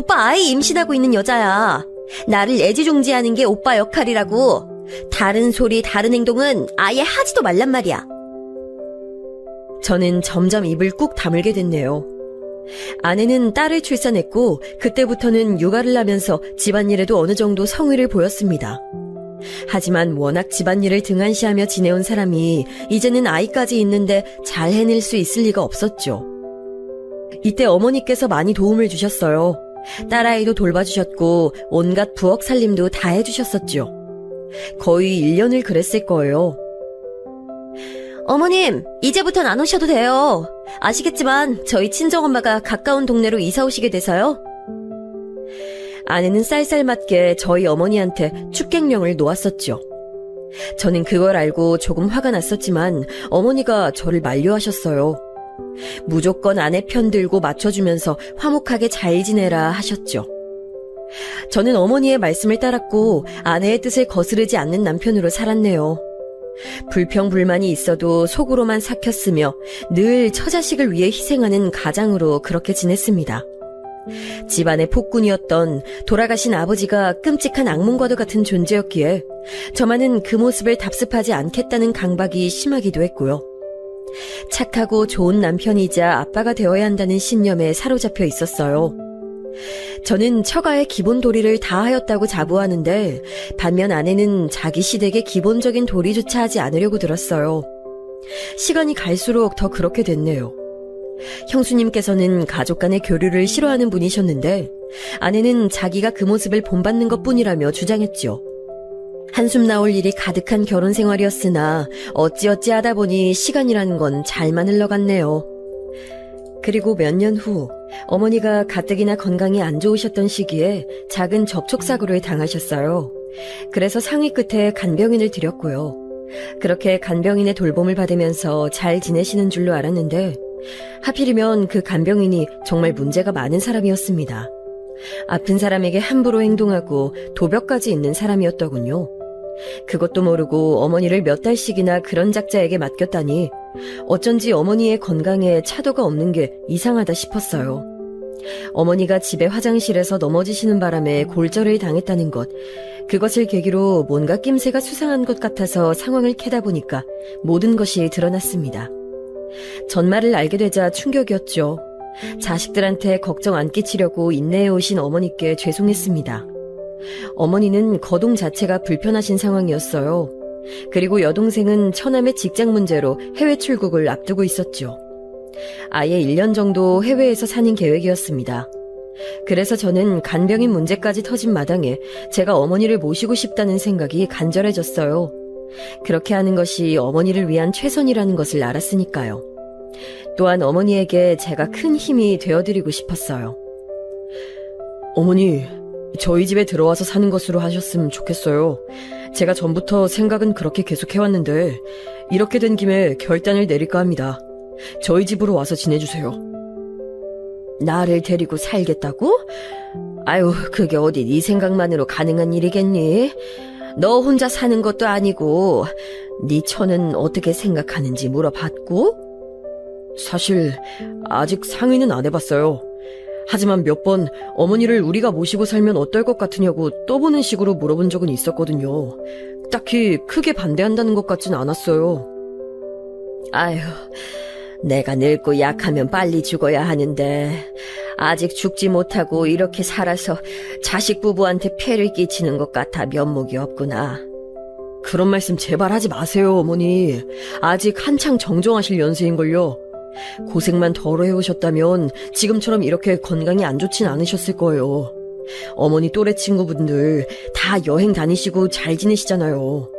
S2: 아이 임신하고 있는 여자야. 나를 애지중지하는 게 오빠 역할이라고. 다른 소리 다른 행동은 아예 하지도 말란 말이야. 저는 점점 입을 꾹 다물게 됐네요. 아내는 딸을 출산했고 그때부터는 육아를 하면서 집안일에도 어느 정도 성의를 보였습니다. 하지만 워낙 집안일을 등한시하며 지내온 사람이 이제는 아이까지 있는데 잘 해낼 수 있을 리가 없었죠. 이때 어머니께서 많이 도움을 주셨어요. 딸아이도 돌봐주셨고 온갖 부엌 살림도 다 해주셨었죠. 거의 1년을 그랬을 거예요. 어머님, 이제부턴 안 오셔도 돼요. 아시겠지만 저희 친정엄마가 가까운 동네로 이사 오시게 돼서요. 아내는 쌀쌀맞게 저희 어머니한테 축객령을 놓았었죠. 저는 그걸 알고 조금 화가 났었지만 어머니가 저를 만류하셨어요. 무조건 아내 편 들고 맞춰주면서 화목하게 잘 지내라 하셨죠. 저는 어머니의 말씀을 따랐고 아내의 뜻을 거스르지 않는 남편으로 살았네요. 불평불만이 있어도 속으로만 삭혔으며 늘 처자식을 위해 희생하는 가장으로 그렇게 지냈습니다. 집안의 폭군이었던 돌아가신 아버지가 끔찍한 악몽과도 같은 존재였기에 저만은 그 모습을 답습하지 않겠다는 강박이 심하기도 했고요. 착하고 좋은 남편이자 아빠가 되어야 한다는 신념에 사로잡혀 있었어요. 저는 처가의 기본 도리를 다 하였다고 자부하는데 반면 아내는 자기 시댁의 기본적인 도리조차 하지 않으려고 들었어요. 시간이 갈수록 더 그렇게 됐네요. 형수님께서는 가족 간의 교류를 싫어하는 분이셨는데 아내는 자기가 그 모습을 본받는 것뿐이라며 주장했죠. 한숨 나올 일이 가득한 결혼 생활이었으나 어찌어찌 하다 보니 시간이라는 건 잘만 흘러갔네요. 그리고 몇 년 후 어머니가 가뜩이나 건강이 안 좋으셨던 시기에 작은 접촉사고를 당하셨어요. 그래서 상위 끝에 간병인을 들였고요. 그렇게 간병인의 돌봄을 받으면서 잘 지내시는 줄로 알았는데 하필이면 그 간병인이 정말 문제가 많은 사람이었습니다. 아픈 사람에게 함부로 행동하고 도벽까지 있는 사람이었더군요. 그것도 모르고 어머니를 몇 달씩이나 그런 작자에게 맡겼다니 어쩐지 어머니의 건강에 차도가 없는 게 이상하다 싶었어요. 어머니가 집에 화장실에서 넘어지시는 바람에 골절을 당했다는 것, 그것을 계기로 뭔가 낌새가 수상한 것 같아서 상황을 캐다 보니까 모든 것이 드러났습니다. 전말을 알게 되자 충격이었죠. 자식들한테 걱정 안 끼치려고 인내해 오신 어머니께 죄송했습니다. 어머니는 거동 자체가 불편하신 상황이었어요. 그리고 여동생은 처남의 직장 문제로 해외 출국을 앞두고 있었죠. 아예 1년 정도 해외에서 사는 계획이었습니다. 그래서 저는 간병인 문제까지 터진 마당에 제가 어머니를 모시고 싶다는 생각이 간절해졌어요. 그렇게 하는 것이 어머니를 위한 최선이라는 것을 알았으니까요. 또한 어머니에게 제가 큰 힘이 되어드리고 싶었어요. 어머니, 저희 집에 들어와서 사는 것으로 하셨으면 좋겠어요. 제가 전부터 생각은 그렇게 계속 해왔는데 이렇게 된 김에 결단을 내릴까 합니다. 저희 집으로 와서 지내주세요. 나를 데리고 살겠다고? 아유, 그게 어디 네 생각만으로 가능한 일이겠니? 너 혼자 사는 것도 아니고 네 처는 어떻게 생각하는지 물어봤고? 사실 아직 상의는 안 해봤어요. 하지만 몇 번 어머니를 우리가 모시고 살면 어떨 것 같으냐고 떠보는 식으로 물어본 적은 있었거든요. 딱히 크게 반대한다는 것 같진 않았어요. 아휴, 내가 늙고 약하면 빨리 죽어야 하는데 아직 죽지 못하고 이렇게 살아서 자식 부부한테 폐를 끼치는 것 같아 면목이 없구나. 그런 말씀 제발 하지 마세요, 어머니. 아직 한창 정정하실 연세인걸요. 고생만 덜어 해오셨다면 지금처럼 이렇게 건강이 안 좋진 않으셨을 거예요. 어머니 또래 친구분들 다 여행 다니시고 잘 지내시잖아요.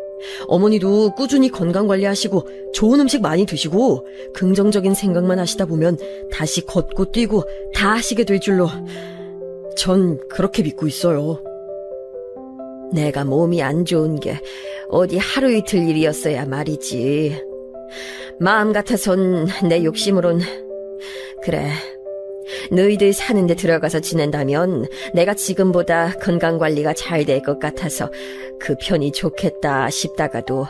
S2: 어머니도 꾸준히 건강관리하시고 좋은 음식 많이 드시고 긍정적인 생각만 하시다 보면 다시 걷고 뛰고 다 하시게 될 줄로 전 그렇게 믿고 있어요. 내가 몸이 안 좋은 게 어디 하루 이틀 일이었어야 말이지. 마음 같아선 내 욕심으론 그래, 너희들 사는 데 들어가서 지낸다면 내가 지금보다 건강관리가 잘 될 것 같아서 그 편이 좋겠다 싶다가도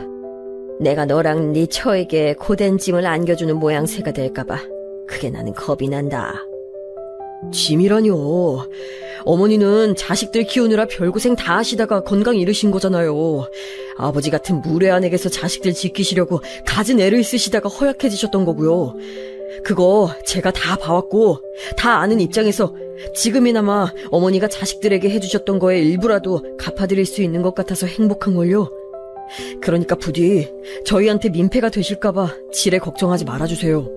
S2: 내가 너랑 네 처에게 고된 짐을 안겨주는 모양새가 될까봐 그게 나는 겁이 난다. 짐이라뇨. 어머니는 자식들 키우느라 별고생 다 하시다가 건강 잃으신 거잖아요. 아버지 같은 무례한에게서 자식들 지키시려고 갖은 애를 쓰시다가 허약해지셨던 거고요. 그거 제가 다 봐왔고 다 아는 입장에서 지금이나마 어머니가 자식들에게 해주셨던 거에 일부라도 갚아드릴 수 있는 것 같아서 행복한걸요. 그러니까 부디 저희한테 민폐가 되실까봐 지레 걱정하지 말아주세요.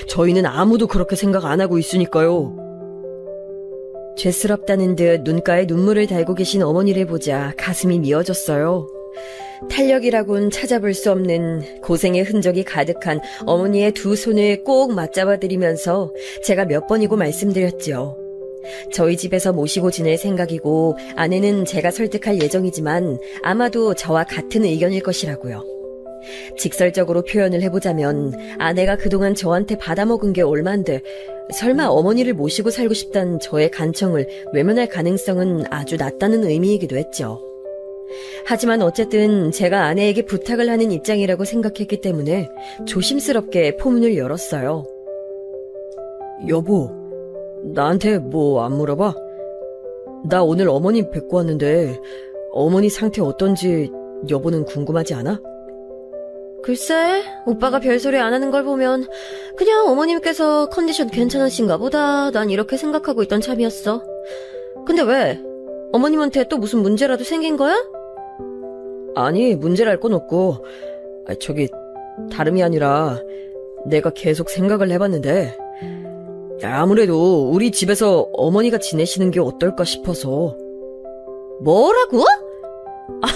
S2: 저희는 아무도 그렇게 생각 안 하고 있으니까요. 죄스럽다는 듯 눈가에 눈물을 달고 계신 어머니를 보자 가슴이 미어졌어요. 탄력이라곤 찾아볼 수 없는 고생의 흔적이 가득한 어머니의 두 손을 꼭 맞잡아드리면서 제가 몇 번이고 말씀드렸죠. 저희 집에서 모시고 지낼 생각이고 아내는 제가 설득할 예정이지만 아마도 저와 같은 의견일 것이라고요. 직설적으로 표현을 해보자면 아내가 그동안 저한테 받아먹은 게 얼만데 설마 어머니를 모시고 살고 싶다는 저의 간청을 외면할 가능성은 아주 낮다는 의미이기도 했죠. 하지만 어쨌든 제가 아내에게 부탁을 하는 입장이라고 생각했기 때문에 조심스럽게 포문을 열었어요. 여보, 나한테 뭐 안 물어봐? 나 오늘 어머니 뵙고 왔는데 어머니 상태 어떤지 여보는 궁금하지 않아?
S3: 글쎄, 오빠가 별소리 안 하는 걸 보면 그냥 어머님께서 컨디션 괜찮으신가 보다 난 이렇게 생각하고 있던 참이었어. 근데 왜? 어머님한테 또 무슨 문제라도 생긴 거야?
S2: 아니, 문제랄 건 없고 저기 다름이 아니라 내가 계속 생각을 해봤는데 아무래도 우리 집에서 어머니가 지내시는 게 어떨까 싶어서.
S3: 뭐라고? 아,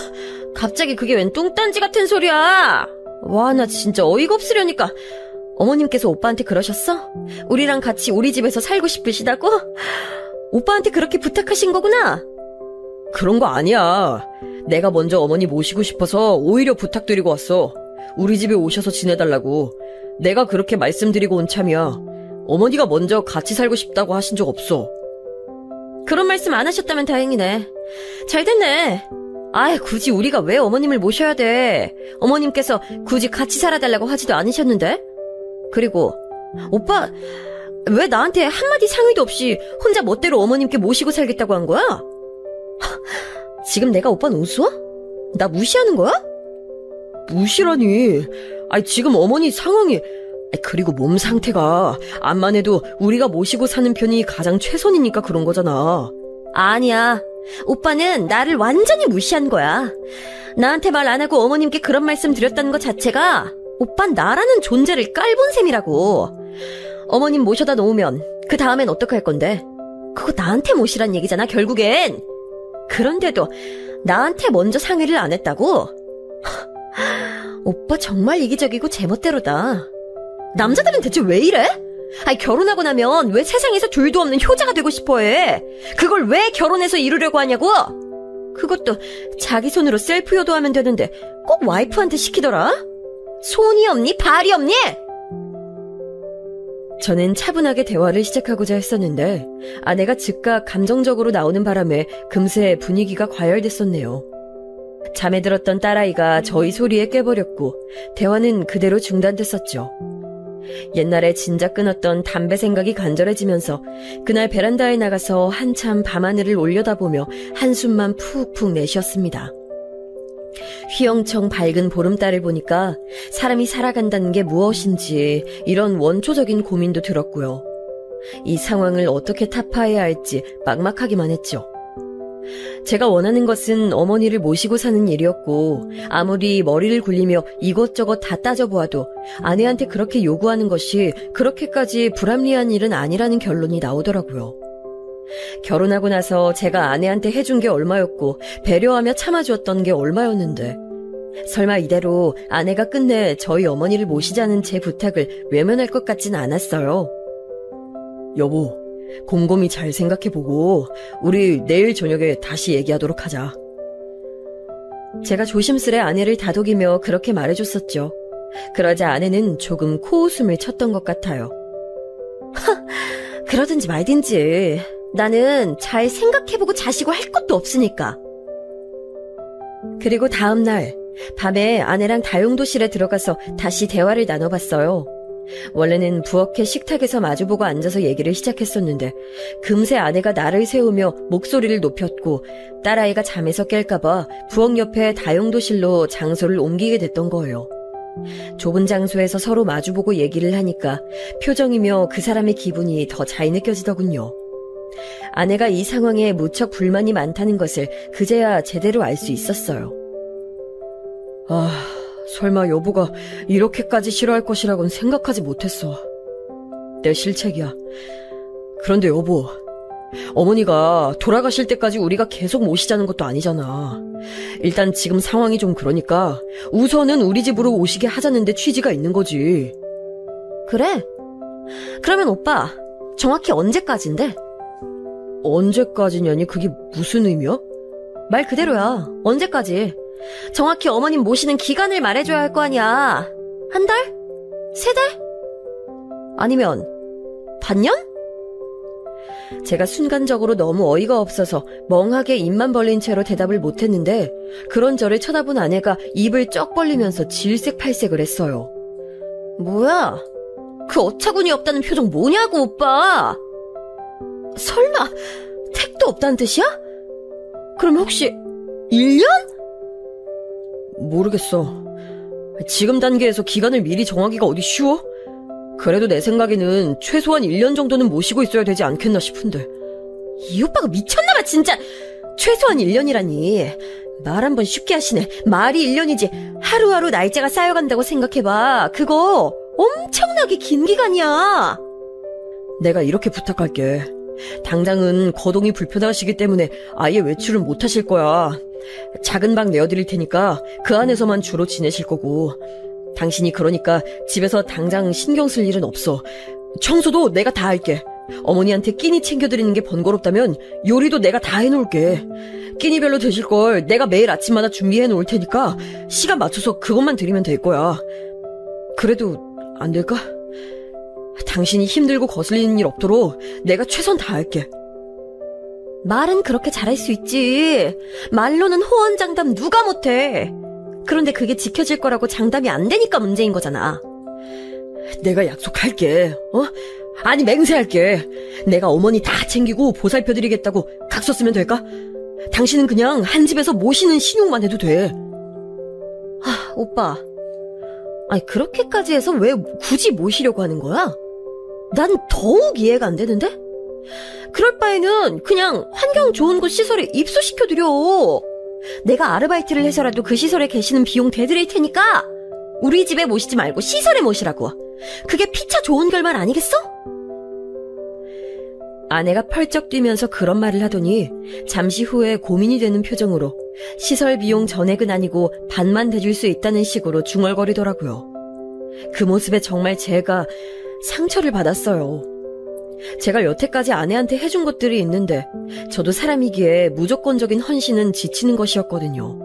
S3: 갑자기 그게 웬 뚱딴지 같은 소리야. 와, 나 진짜 어이가 없으려니까. 어머님께서 오빠한테 그러셨어? 우리랑 같이 우리 집에서 살고 싶으시다고? 오빠한테 그렇게 부탁하신 거구나?
S2: 그런 거 아니야. 내가 먼저 어머니 모시고 싶어서 오히려 부탁드리고 왔어. 우리 집에 오셔서 지내달라고. 내가 그렇게 말씀드리고 온 참이야. 어머니가 먼저 같이 살고 싶다고 하신 적 없어.
S3: 그런 말씀 안 하셨다면 다행이네. 잘 됐네. 아이, 굳이 우리가 왜 어머님을 모셔야 돼. 어머님께서 굳이 같이 살아달라고 하지도 않으셨는데. 그리고 오빠 왜 나한테 한마디 상의도 없이 혼자 멋대로 어머님께 모시고 살겠다고 한 거야? 지금 내가 오빠는 우스워? 나 무시하는 거야?
S2: 무시라니. 아니, 지금 어머니 상황이, 그리고 몸 상태가 암만 해도 우리가 모시고 사는 편이 가장 최선이니까 그런 거잖아.
S3: 아니야. 오빠는 나를 완전히 무시한 거야. 나한테 말 안 하고 어머님께 그런 말씀 드렸다는 것 자체가 오빤 나라는 존재를 깔본 셈이라고. 어머님 모셔다 놓으면 그 다음엔 어떡할 건데? 그거 나한테 모시란 얘기잖아, 결국엔. 그런데도 나한테 먼저 상의를 안 했다고? 오빠 정말 이기적이고 제멋대로다. 남자들은 대체 왜 이래? 아니, 결혼하고 나면 왜 세상에서 둘도 없는 효자가 되고 싶어해? 그걸 왜 결혼해서 이루려고 하냐고? 그것도 자기 손으로 셀프 효도하면 되는데 꼭 와이프한테 시키더라? 손이 없니? 발이 없니?
S2: 저는 차분하게 대화를 시작하고자 했었는데 아내가 즉각 감정적으로 나오는 바람에 금세 분위기가 과열됐었네요. 잠에 들었던 딸아이가 저희 소리에 깨버렸고 대화는 그대로 중단됐었죠. 옛날에 진작 끊었던 담배 생각이 간절해지면서 그날 베란다에 나가서 한참 밤하늘을 올려다보며 한숨만 푹푹 내쉬었습니다. 휘영청 밝은 보름달을 보니까 사람이 살아간다는 게 무엇인지 이런 원초적인 고민도 들었고요. 이 상황을 어떻게 타파해야 할지 막막하기만 했죠. 제가 원하는 것은 어머니를 모시고 사는 일이었고 아무리 머리를 굴리며 이것저것 다 따져보아도 아내한테 그렇게 요구하는 것이 그렇게까지 불합리한 일은 아니라는 결론이 나오더라고요. 결혼하고 나서 제가 아내한테 해준 게 얼마였고 배려하며 참아주었던 게 얼마였는데 설마 이대로 아내가 끝내 저희 어머니를 모시자는 제 부탁을 외면할 것 같진 않았어요. 여보, 곰곰이 잘 생각해보고 우리 내일 저녁에 다시 얘기하도록 하자. 제가 조심스레 아내를 다독이며 그렇게 말해줬었죠. 그러자 아내는 조금 코웃음을 쳤던 것 같아요.
S3: 그러든지 말든지 나는 잘 생각해보고 자시고 할 것도 없으니까.
S2: 그리고 다음날 밤에 아내랑 다용도실에 들어가서 다시 대화를 나눠봤어요. 원래는 부엌의 식탁에서 마주보고 앉아서 얘기를 시작했었는데 금세 아내가 나를 세우며 목소리를 높였고 딸아이가 잠에서 깰까봐 부엌 옆에 다용도실로 장소를 옮기게 됐던 거예요. 좁은 장소에서 서로 마주보고 얘기를 하니까 표정이며 그 사람의 기분이 더 잘 느껴지더군요. 아내가 이 상황에 무척 불만이 많다는 것을 그제야 제대로 알 수 있었어요. 설마 여보가 이렇게까지 싫어할 것이라고는 생각하지 못했어. 내 실책이야. 그런데 여보, 어머니가 돌아가실 때까지 우리가 계속 모시자는 것도 아니잖아. 일단 지금 상황이 좀 그러니까 우선은 우리 집으로 오시게 하자는데 취지가 있는 거지. 그래? 그러면 오빠, 정확히 언제까지인데?
S3: 언제까지냐니 그게 무슨 의미야?
S2: 말 그대로야. 언제까지? 정확히 어머님 모시는 기간을 말해줘야 할 거 아니야. 한 달? 3달? 아니면 반년? 제가 순간적으로 너무 어이가 없어서 멍하게 입만 벌린 채로 대답을 못했는데 그런 저를 쳐다본 아내가 입을 쩍 벌리면서 질색팔색을 했어요. 뭐야? 그 어처구니 없다는 표정 뭐냐고, 오빠. 설마 택도 없다는 뜻이야? 그럼 혹시 1년?
S3: 모르겠어. 지금 단계에서 기간을 미리 정하기가 어디 쉬워? 그래도 내 생각에는 최소한 1년 정도는 모시고 있어야 되지 않겠나 싶은데.
S2: 이 오빠가 미쳤나봐 진짜. 최소한 1년이라니. 말 한번 쉽게 하시네. 말이 1년이지 하루하루 날짜가 쌓여간다고 생각해봐. 그거 엄청나게 긴 기간이야.
S3: 내가 이렇게 부탁할게. 당장은 거동이 불편하시기 때문에 아예 외출을 못 하실 거야. 작은 방 내어드릴 테니까 그 안에서만 주로 지내실 거고, 당신이 그러니까 집에서 당장 신경 쓸 일은 없어. 청소도 내가 다 할게. 어머니한테 끼니 챙겨드리는 게 번거롭다면 요리도 내가 다 해놓을게. 끼니별로 드실 걸 내가 매일 아침마다 준비해 놓을 테니까 시간 맞춰서 그것만 드리면 될 거야. 그래도 안 될까? 당신이 힘들고 거슬리는 일 없도록 내가 최선 다할게.
S2: 말은 그렇게 잘할 수 있지. 말로는 호언장담 누가 못해. 그런데 그게 지켜질 거라고 장담이 안 되니까 문제인 거잖아.
S3: 내가 약속할게. 아니 맹세할게. 내가 어머니 다 챙기고 보살펴드리겠다고 각서 쓰면 될까? 당신은 그냥 한 집에서 모시는 신용만 해도 돼.
S2: 오빠. 아니 그렇게까지 해서 왜 굳이 모시려고 하는 거야? 난 더욱 이해가 안 되는데? 그럴 바에는 그냥 환경 좋은 곳 시설에 입소시켜드려. 내가 아르바이트를 해서라도 그 시설에 계시는 비용 대드릴 테니까 우리 집에 모시지 말고 시설에 모시라고. 그게 피차 좋은 결말 아니겠어? 아내가 펄쩍 뛰면서 그런 말을 하더니 잠시 후에 고민이 되는 표정으로 시설 비용 전액은 아니고 반만 대줄 수 있다는 식으로 중얼거리더라고요. 그 모습에 정말 제가 상처를 받았어요. 제가 여태까지 아내한테 해준 것들이 있는데 저도 사람이기에 무조건적인 헌신은 지치는 것이었거든요.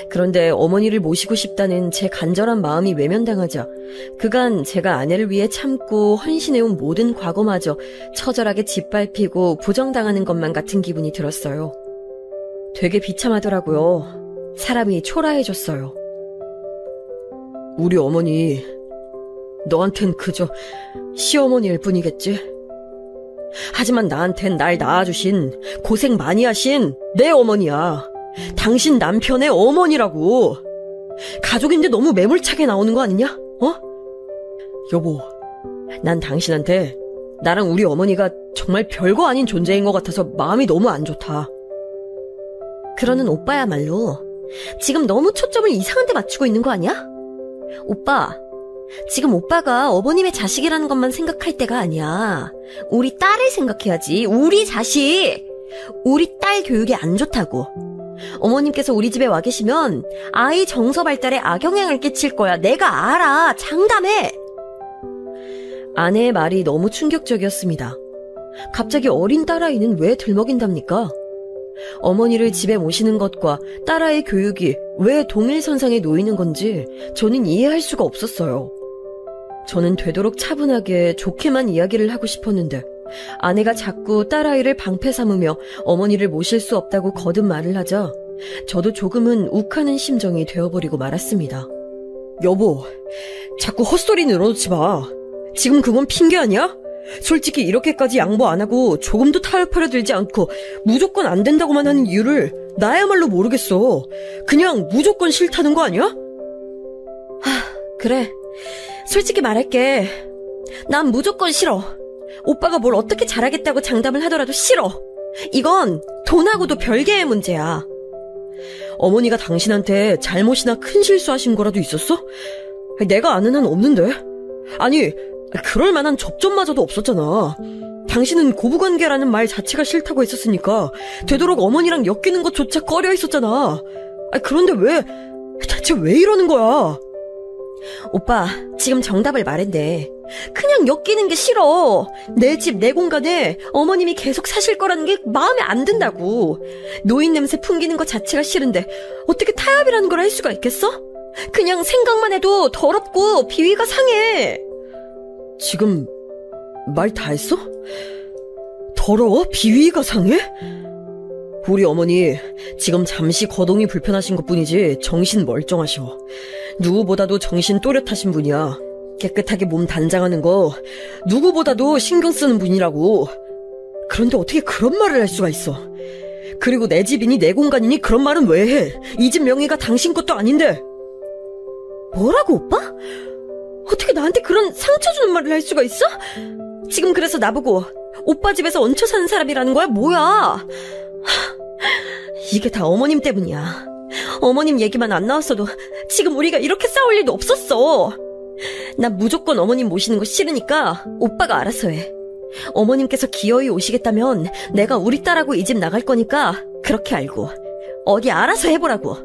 S2: 그런데 어머니를 모시고 싶다는 제 간절한 마음이 외면당하자 그간 제가 아내를 위해 참고 헌신해온 모든 과거마저 처절하게 짓밟히고 부정당하는 것만 같은 기분이 들었어요. 되게 비참하더라고요. 사람이 초라해졌어요. 우리 어머니, 너한텐 그저 시어머니일 뿐이겠지? 하지만 나한텐 날 낳아주신, 고생 많이 하신 내 어머니야. 당신 남편의 어머니라고. 가족인데 너무 매몰차게 나오는 거 아니냐? 여보, 난 당신한테 나랑 우리 어머니가 정말 별거 아닌 존재인 것 같아서 마음이 너무 안 좋다. 그러는 오빠야말로 지금 너무 초점을 이상한 데 맞추고 있는 거 아니야? 오빠, 지금 오빠가 어머님의 자식이라는 것만 생각할 때가 아니야. 우리 딸을 생각해야지. 우리 자식. 우리 딸 교육이 안 좋다고. 어머님께서 우리 집에 와 계시면 아이 정서 발달에 악영향을 끼칠 거야. 내가 알아. 장담해.
S3: 아내의 말이 너무 충격적이었습니다. 갑자기 어린 딸아이는 왜 들먹인답니까? 어머니를 집에 모시는 것과 딸아이 교육이 왜 동일선상에 놓이는 건지 저는 이해할 수가 없었어요. 저는 되도록 차분하게 좋게만 이야기를 하고 싶었는데 아내가 자꾸 딸아이를 방패 삼으며 어머니를 모실 수 없다고 거듭 말을 하자 저도 조금은 욱하는 심정이 되어버리고 말았습니다. 여보, 자꾸 헛소리 늘어놓지 마.
S2: 지금 그건 핑계 아니야? 솔직히 이렇게까지 양보 안 하고 조금도 타협하려 들지 않고 무조건 안 된다고만 하는 이유를 나야말로 모르겠어. 그냥 무조건 싫다는 거 아니야? 그래. 솔직히 말할게. 난 무조건 싫어. 오빠가 뭘 어떻게 잘하겠다고 장담을 하더라도 싫어. 이건 돈하고도 별개의 문제야. 어머니가 당신한테 잘못이나 큰 실수하신 거라도 있었어? 내가 아는 한 없는데. 아니, 그럴 만한 접점마저도 없었잖아. 당신은 고부관계라는 말 자체가 싫다고 했었으니까 되도록 어머니랑 엮이는 것조차 꺼려 했었잖아. 그런데 대체 왜 이러는 거야? 오빠, 지금 정답을 말했네. 그냥 엮이는 게 싫어. 내 집, 내 공간에 어머님이 계속 사실 거라는 게 마음에 안 든다고. 노인 냄새 풍기는 것 자체가 싫은데 어떻게 타협이라는 걸 할 수가 있겠어? 그냥 생각만 해도 더럽고 비위가 상해. 지금 말 다 했어? 더러워? 비위가 상해? 우리 어머니 지금 잠시 거동이 불편하신 것뿐이지 정신 멀쩡하셔. 누구보다도 정신 또렷하신 분이야. 깨끗하게 몸 단장하는 거 누구보다도 신경 쓰는 분이라고. 그런데 어떻게 그런 말을 할 수가 있어? 그리고 내 집이니 내 공간이니 그런 말은 왜 해? 이 집 명의가 당신 것도 아닌데. 뭐라고, 오빠? 어떻게 나한테 그런 상처 주는 말을 할 수가 있어? 지금 그래서 나보고 오빠 집에서 얹혀 사는 사람이라는 거야? 뭐야? 이게 다 어머님 때문이야. 어머님 얘기만 안 나왔어도 지금 우리가 이렇게 싸울 일도 없었어. 난 무조건 어머님 모시는 거 싫으니까 오빠가 알아서 해. 어머님께서 기어이 오시겠다면 내가 우리 딸하고 이 집 나갈 거니까 그렇게 알고 어디 알아서 해보라고.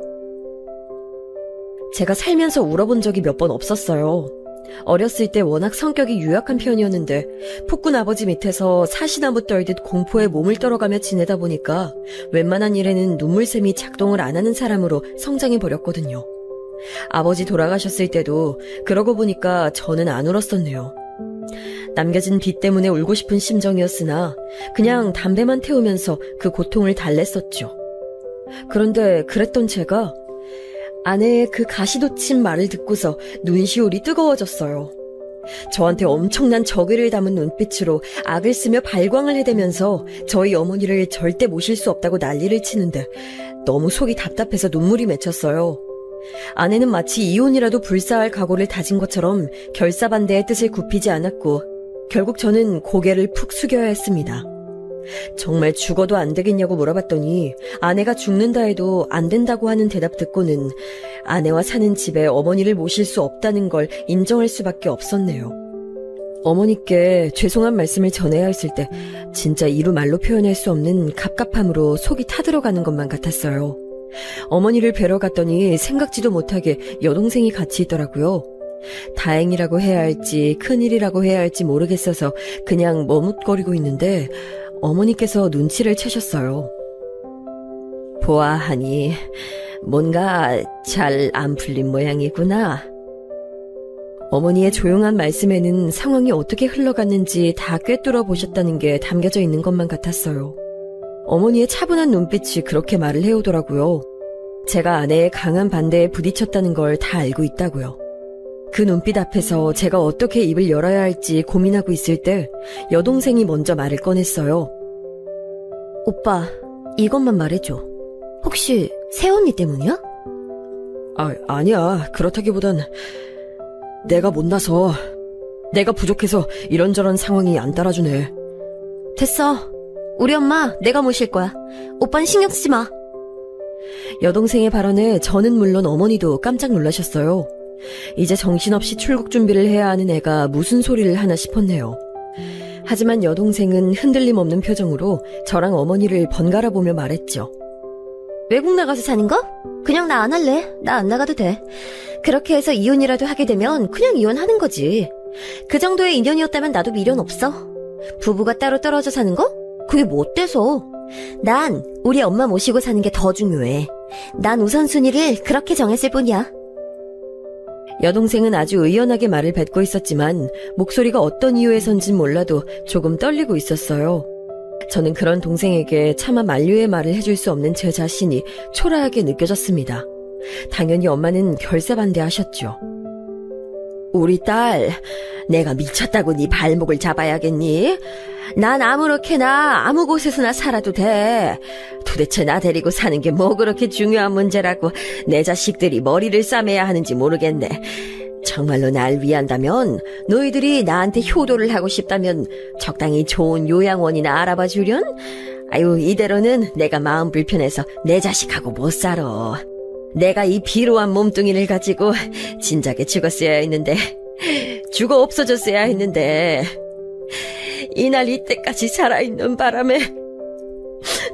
S2: 제가 살면서 울어본 적이 몇 번 없었어요. 어렸을 때 워낙 성격이 유약한 편이었는데 폭군 아버지 밑에서 사시나무 떨듯 공포에 몸을 떨어가며 지내다 보니까 웬만한 일에는 눈물샘이 작동을 안 하는 사람으로 성장해버렸거든요. 아버지 돌아가셨을 때도 그러고 보니까 저는 안 울었었네요. 남겨진 빚 때문에 울고 싶은 심정이었으나 그냥 담배만 태우면서 그 고통을 달랬었죠. 그런데 그랬던 제가 아내의 그 가시돋친 말을 듣고서 눈시울이 뜨거워졌어요. 저한테 엄청난 적의를 담은 눈빛으로 악을 쓰며 발광을 해대면서 저희 어머니를 절대 모실 수 없다고 난리를 치는데 너무 속이 답답해서 눈물이 맺혔어요. 아내는 마치 이혼이라도 불사할 각오를 다진 것처럼 결사반대의 뜻을 굽히지 않았고 결국 저는 고개를 푹 숙여야 했습니다. 정말 죽어도 안 되겠냐고 물어봤더니 아내가 죽는다 해도 안 된다고 하는 대답 듣고는 아내와 사는 집에 어머니를 모실 수 없다는 걸 인정할 수밖에 없었네요. 어머니께 죄송한 말씀을 전해야 했을 때 진짜 이루 말로 표현할 수 없는 갑갑함으로 속이 타들어가는 것만 같았어요. 어머니를 뵈러 갔더니 생각지도 못하게 여동생이 같이 있더라고요. 다행이라고 해야 할지 큰일이라고 해야 할지 모르겠어서 그냥 머뭇거리고 있는데 어머니께서 눈치를 채셨어요. 보아하니 뭔가 잘 안 풀린 모양이구나. 어머니의 조용한 말씀에는 상황이 어떻게 흘러갔는지 다 꿰뚫어 보셨다는 게 담겨져 있는 것만 같았어요. 어머니의 차분한 눈빛이 그렇게 말을 해오더라고요. 제가 아내의 강한 반대에 부딪혔다는 걸 다 알고 있다고요. 그 눈빛 앞에서 제가 어떻게 입을 열어야 할지 고민하고 있을 때 여동생이 먼저 말을 꺼냈어요. 오빠, 이것만 말해줘. 혹시 새언니 때문이야? 아니야. 그렇다기보단 내가 못나서, 내가 부족해서 이런저런 상황이 안 따라주네. 됐어. 우리 엄마 내가 모실 거야. 오빠는 신경 쓰지 마. 여동생의 발언에 저는 물론 어머니도 깜짝 놀라셨어요. 이제 정신없이 출국 준비를 해야 하는 애가 무슨 소리를 하나 싶었네요. 하지만 여동생은 흔들림 없는 표정으로 저랑 어머니를 번갈아 보며 말했죠. 외국 나가서 사는 거? 그냥 나 안 할래. 나 안 나가도 돼. 그렇게 해서 이혼이라도 하게 되면 그냥 이혼하는 거지. 그 정도의 인연이었다면 나도 미련 없어. 부부가 따로 떨어져 사는 거? 그게 뭐 어때서? 난 우리 엄마 모시고 사는 게 더 중요해. 난 우선순위를 그렇게 정했을 뿐이야. 여동생은 아주 의연하게 말을 뱉고 있었지만 목소리가 어떤 이유에선진 몰라도 조금 떨리고 있었어요. 저는 그런 동생에게 차마 만류의 말을 해줄 수 없는 제 자신이 초라하게 느껴졌습니다. 당연히 엄마는 결사반대하셨죠. 우리 딸, 내가 미쳤다고 네 발목을 잡아야겠니? 난 아무렇게나 아무 곳에서나 살아도 돼. 도대체 나 데리고 사는 게 뭐 그렇게 중요한 문제라고 내 자식들이 머리를 싸매야 하는지 모르겠네. 정말로 날 위한다면, 너희들이 나한테 효도를 하고 싶다면 적당히 좋은 요양원이나 알아봐 주련? 아유, 이대로는 내가 마음 불편해서 내 자식하고 못 살아. 내가 이 비로한 몸뚱이를 가지고 진작에 죽었어야 했는데, 죽어 없어졌어야 했는데, 이날 이때까지 살아있는 바람에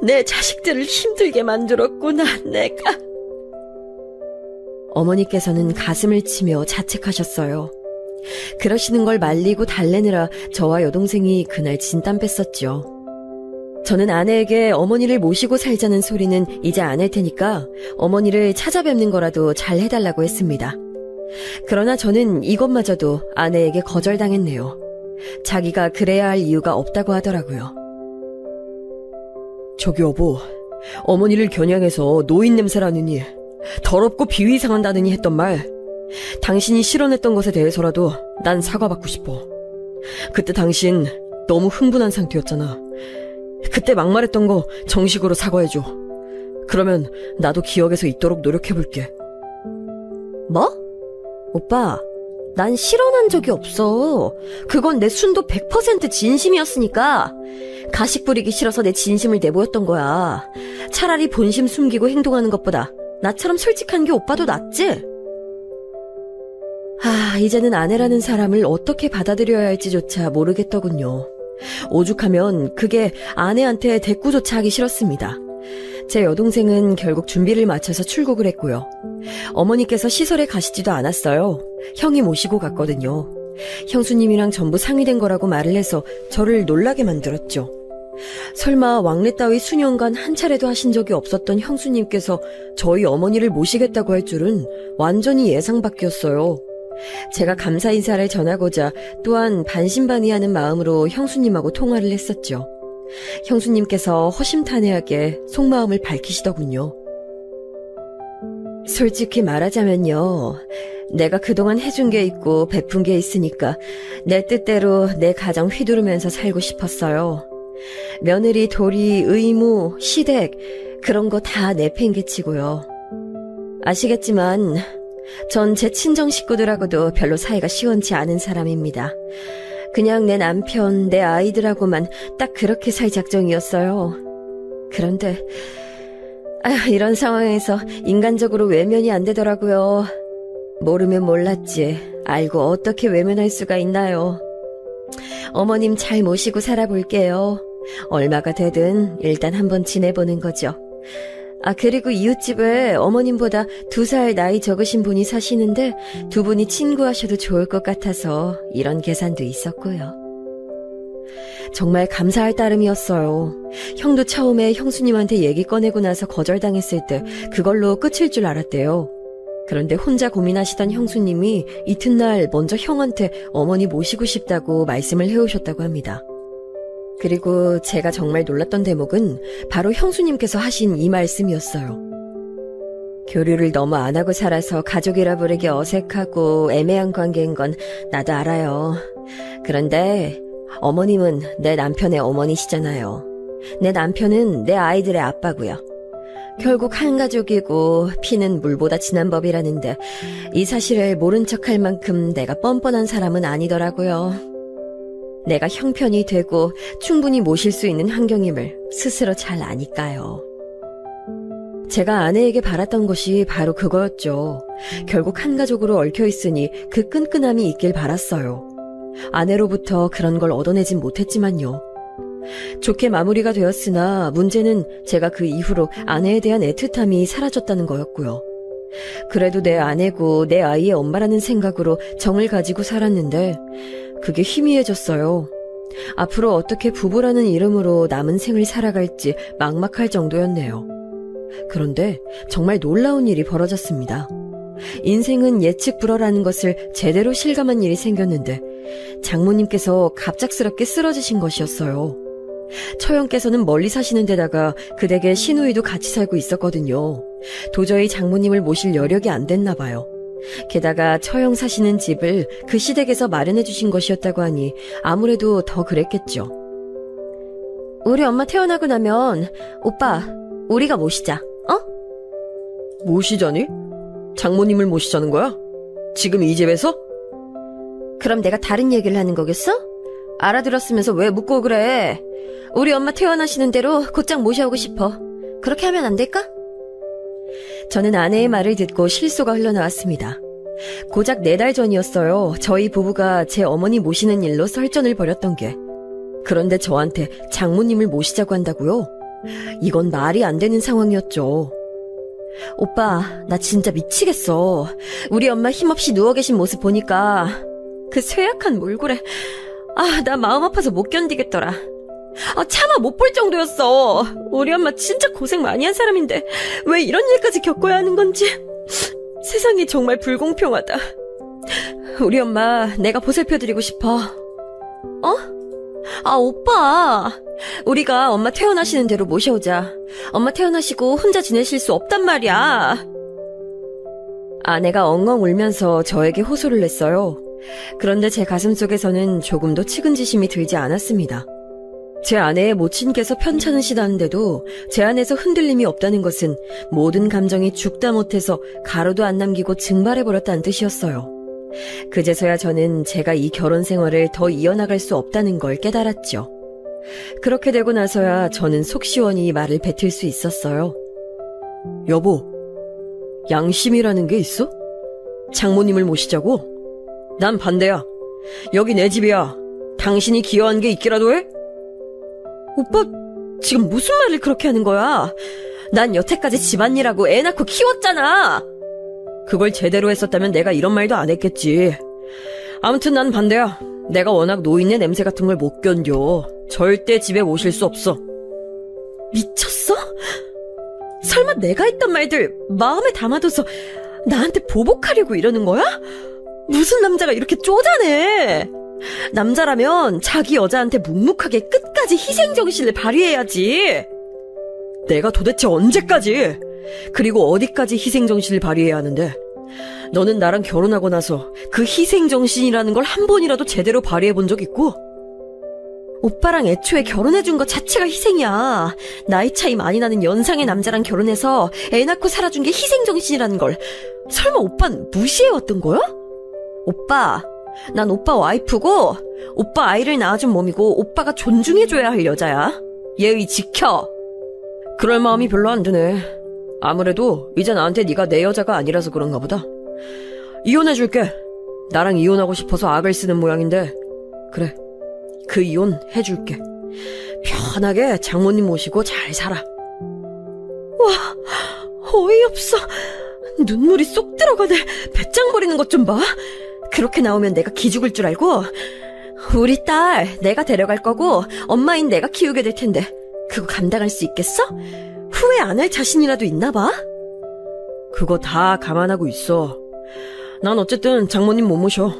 S2: 내 자식들을 힘들게 만들었구나, 내가. 어머니께서는 가슴을 치며 자책하셨어요. 그러시는 걸 말리고 달래느라 저와 여동생이 그날 진땀 뺐었죠. 저는 아내에게 어머니를 모시고 살자는 소리는 이제 안 할 테니까 어머니를 찾아뵙는 거라도 잘 해달라고 했습니다. 그러나 저는 이것마저도 아내에게 거절당했네요. 자기가 그래야 할 이유가 없다고 하더라고요. 저기 여보, 어머니를 겨냥해서 노인 냄새라느니 더럽고 비위상한다느니 했던 말, 당신이 실언했던 것에 대해서라도 난 사과받고 싶어. 그때 당신 너무 흥분한 상태였잖아. 그때 막말했던 거 정식으로 사과해줘. 그러면 나도 기억에서 있도록 노력해볼게. 뭐? 오빠, 난 실언한 적이 없어. 그건 내 순도 100% 진심이었으니까. 가식 부리기 싫어서 내 진심을 내보였던 거야. 차라리 본심 숨기고 행동하는 것보다 나처럼 솔직한 게 오빠도 낫지? 이제는 아내라는 사람을 어떻게 받아들여야 할지조차 모르겠더군요. 오죽하면 그게 아내한테 대꾸조차 하기 싫었습니다. 제 여동생은 결국 준비를 마쳐서 출국을 했고요. 어머니께서 시설에 가시지도 않았어요. 형이 모시고 갔거든요. 형수님이랑 전부 상의된 거라고 말을 해서 저를 놀라게 만들었죠. 설마 왕래 따위 수년간 한 차례도 하신 적이 없었던 형수님께서 저희 어머니를 모시겠다고 할 줄은 완전히 예상 밖이었어요. 제가 감사 인사를 전하고자 또한 반신반의하는 마음으로 형수님하고 통화를 했었죠. 형수님께서 허심탄회하게 속마음을 밝히시더군요. 솔직히 말하자면요, 내가 그동안 해준 게 있고 베푼 게 있으니까 내 뜻대로 내 가정 휘두르면서 살고 싶었어요. 며느리, 도리, 의무, 시댁 그런 거 다 내팽개치고요. 아시겠지만 전 제 친정 식구들하고도 별로 사이가 시원치 않은 사람입니다. 그냥 내 남편, 내 아이들하고만 딱 그렇게 살 작정이었어요. 그런데 이런 상황에서 인간적으로 외면이 안 되더라고요. 모르면 몰랐지 알고 어떻게 외면할 수가 있나요. 어머님 잘 모시고 살아볼게요. 얼마가 되든 일단 한번 지내보는 거죠. 그리고 이웃집에 어머님보다 2살 나이 적으신 분이 사시는데 두 분이 친구하셔도 좋을 것 같아서 이런 계산도 있었고요. 정말 감사할 따름이었어요. 형도 처음에 형수님한테 얘기 꺼내고 나서 거절당했을 때 그걸로 끝일 줄 알았대요. 그런데 혼자 고민하시던 형수님이 이튿날 먼저 형한테 어머니 모시고 싶다고 말씀을 해오셨다고 합니다. 그리고 제가 정말 놀랐던 대목은 바로 형수님께서 하신 이 말씀이었어요. 교류를 너무 안 하고 살아서 가족이라 부르기 어색하고 애매한 관계인 건 나도 알아요. 그런데 어머님은 내 남편의 어머니시잖아요. 내 남편은 내 아이들의 아빠고요. 결국 한 가족이고 피는 물보다 진한 법이라는데 이 사실을 모른 척할 만큼 내가 뻔뻔한 사람은 아니더라고요. 내가 형편이 되고 충분히 모실 수 있는 환경임을 스스로 잘 아니까요. 제가 아내에게 바랐던 것이 바로 그거였죠. 결국 한 가족으로 얽혀있으니 그 끈끈함이 있길 바랐어요. 아내로부터 그런 걸 얻어내진 못했지만요. 좋게 마무리가 되었으나 문제는 제가 그 이후로 아내에 대한 애틋함이 사라졌다는 거였고요. 그래도 내 아내고 내 아이의 엄마라는 생각으로 정을 가지고 살았는데 그게 희미해졌어요. 앞으로 어떻게 부부라는 이름으로 남은 생을 살아갈지 막막할 정도였네요. 그런데 정말 놀라운 일이 벌어졌습니다. 인생은 예측 불허라는 것을 제대로 실감한 일이 생겼는데 장모님께서 갑작스럽게 쓰러지신 것이었어요. 처형께서는 멀리 사시는 데다가 그 댁에 시누이도 같이 살고 있었거든요. 도저히 장모님을 모실 여력이 안 됐나 봐요. 게다가 처형 사시는 집을 그 시댁에서 마련해 주신 것이었다고 하니 아무래도 더 그랬겠죠. 우리 엄마 태어나고 나면 오빠, 우리가 모시자, 어?
S4: 모시자니? 장모님을 모시자는 거야? 지금 이 집에서?
S2: 그럼 내가 다른 얘기를 하는 거겠어? 알아들었으면서 왜 묻고 그래? 우리 엄마 태어나시는 대로 곧장 모셔오고 싶어. 그렇게 하면 안 될까? 저는 아내의 말을 듣고 실소가 흘러나왔습니다. 고작 4달 전이었어요. 저희 부부가 제 어머니 모시는 일로 설전을 벌였던 게. 그런데 저한테 장모님을 모시자고 한다고요? 이건 말이 안 되는 상황이었죠. 오빠, 나 진짜 미치겠어. 우리 엄마 힘없이 누워 계신 모습 보니까 그 쇠약한 몰골에 나 마음 아파서 못 견디겠더라. 차마 못 볼 정도였어. 우리 엄마 진짜 고생 많이 한 사람인데 왜 이런 일까지 겪어야 하는 건지. 세상이 정말 불공평하다. 우리 엄마 내가 보살펴드리고 싶어. 오빠. 우리가 엄마 태어나시는 대로 모셔오자. 엄마 태어나시고 혼자 지내실 수 없단 말이야. 아내가 엉엉 울면서 저에게 호소를 냈어요. 그런데 제 가슴속에서는 조금도 측은지심이 들지 않았습니다. 제 아내의 모친께서 편찮으시다는데도 제 안에서 흔들림이 없다는 것은 모든 감정이 죽다 못해서 가루도 안 남기고 증발해버렸다는 뜻이었어요. 그제서야 저는 제가 이 결혼 생활을 더 이어나갈 수 없다는 걸 깨달았죠. 그렇게 되고 나서야 저는 속 시원히 말을 뱉을 수 있었어요.
S4: 여보, 양심이라는 게 있어? 장모님을 모시자고? 난 반대야. 여기 내 집이야. 당신이 기여한 게 있기라도 해?
S2: 오빠, 지금 무슨 말을 그렇게 하는 거야? 난 여태까지 집안일하고 애 낳고 키웠잖아.
S4: 그걸 제대로 했었다면 내가 이런 말도 안 했겠지. 아무튼 난 반대야. 내가 워낙 노인네 냄새 같은 걸 못 견뎌. 절대 집에 모실 수 없어.
S2: 미쳤어? 설마 내가 했던 말들 마음에 담아둬서 나한테 보복하려고 이러는 거야? 무슨 남자가 이렇게 쪼잔해? 남자라면 자기 여자한테 묵묵하게 끝까지 희생정신을 발휘해야지.
S4: 내가 도대체 언제까지? 그리고 어디까지 희생정신을 발휘해야 하는데? 너는 나랑 결혼하고 나서 그 희생정신이라는 걸 한 번이라도 제대로 발휘해 본 적 있고?
S2: 오빠랑 애초에 결혼해준 것 자체가 희생이야. 나이 차이 많이 나는 연상의 남자랑 결혼해서 애 낳고 살아준 게 희생정신이라는 걸 설마 오빠는 무시해왔던 거야? 오빠, 난 오빠 와이프고 오빠 아이를 낳아준 몸이고 오빠가 존중해줘야 할 여자야. 예의 지켜.
S4: 그럴 마음이 별로 안 드네. 아무래도 이제 나한테 네가 내 여자가 아니라서 그런가 보다. 이혼해줄게. 나랑 이혼하고 싶어서 악을 쓰는 모양인데 그래, 그 이혼 해줄게. 편하게 장모님 모시고 잘 살아.
S2: 와, 어이없어. 눈물이 쏙 들어가네. 배짱 버리는 것 좀 봐. 그렇게 나오면 내가 기죽을 줄 알고? 우리 딸 내가 데려갈 거고 엄마인 내가 키우게 될 텐데 그거 감당할 수 있겠어? 후회 안 할 자신이라도 있나 봐?
S4: 그거 다 감안하고 있어. 난 어쨌든 장모님 못 모셔.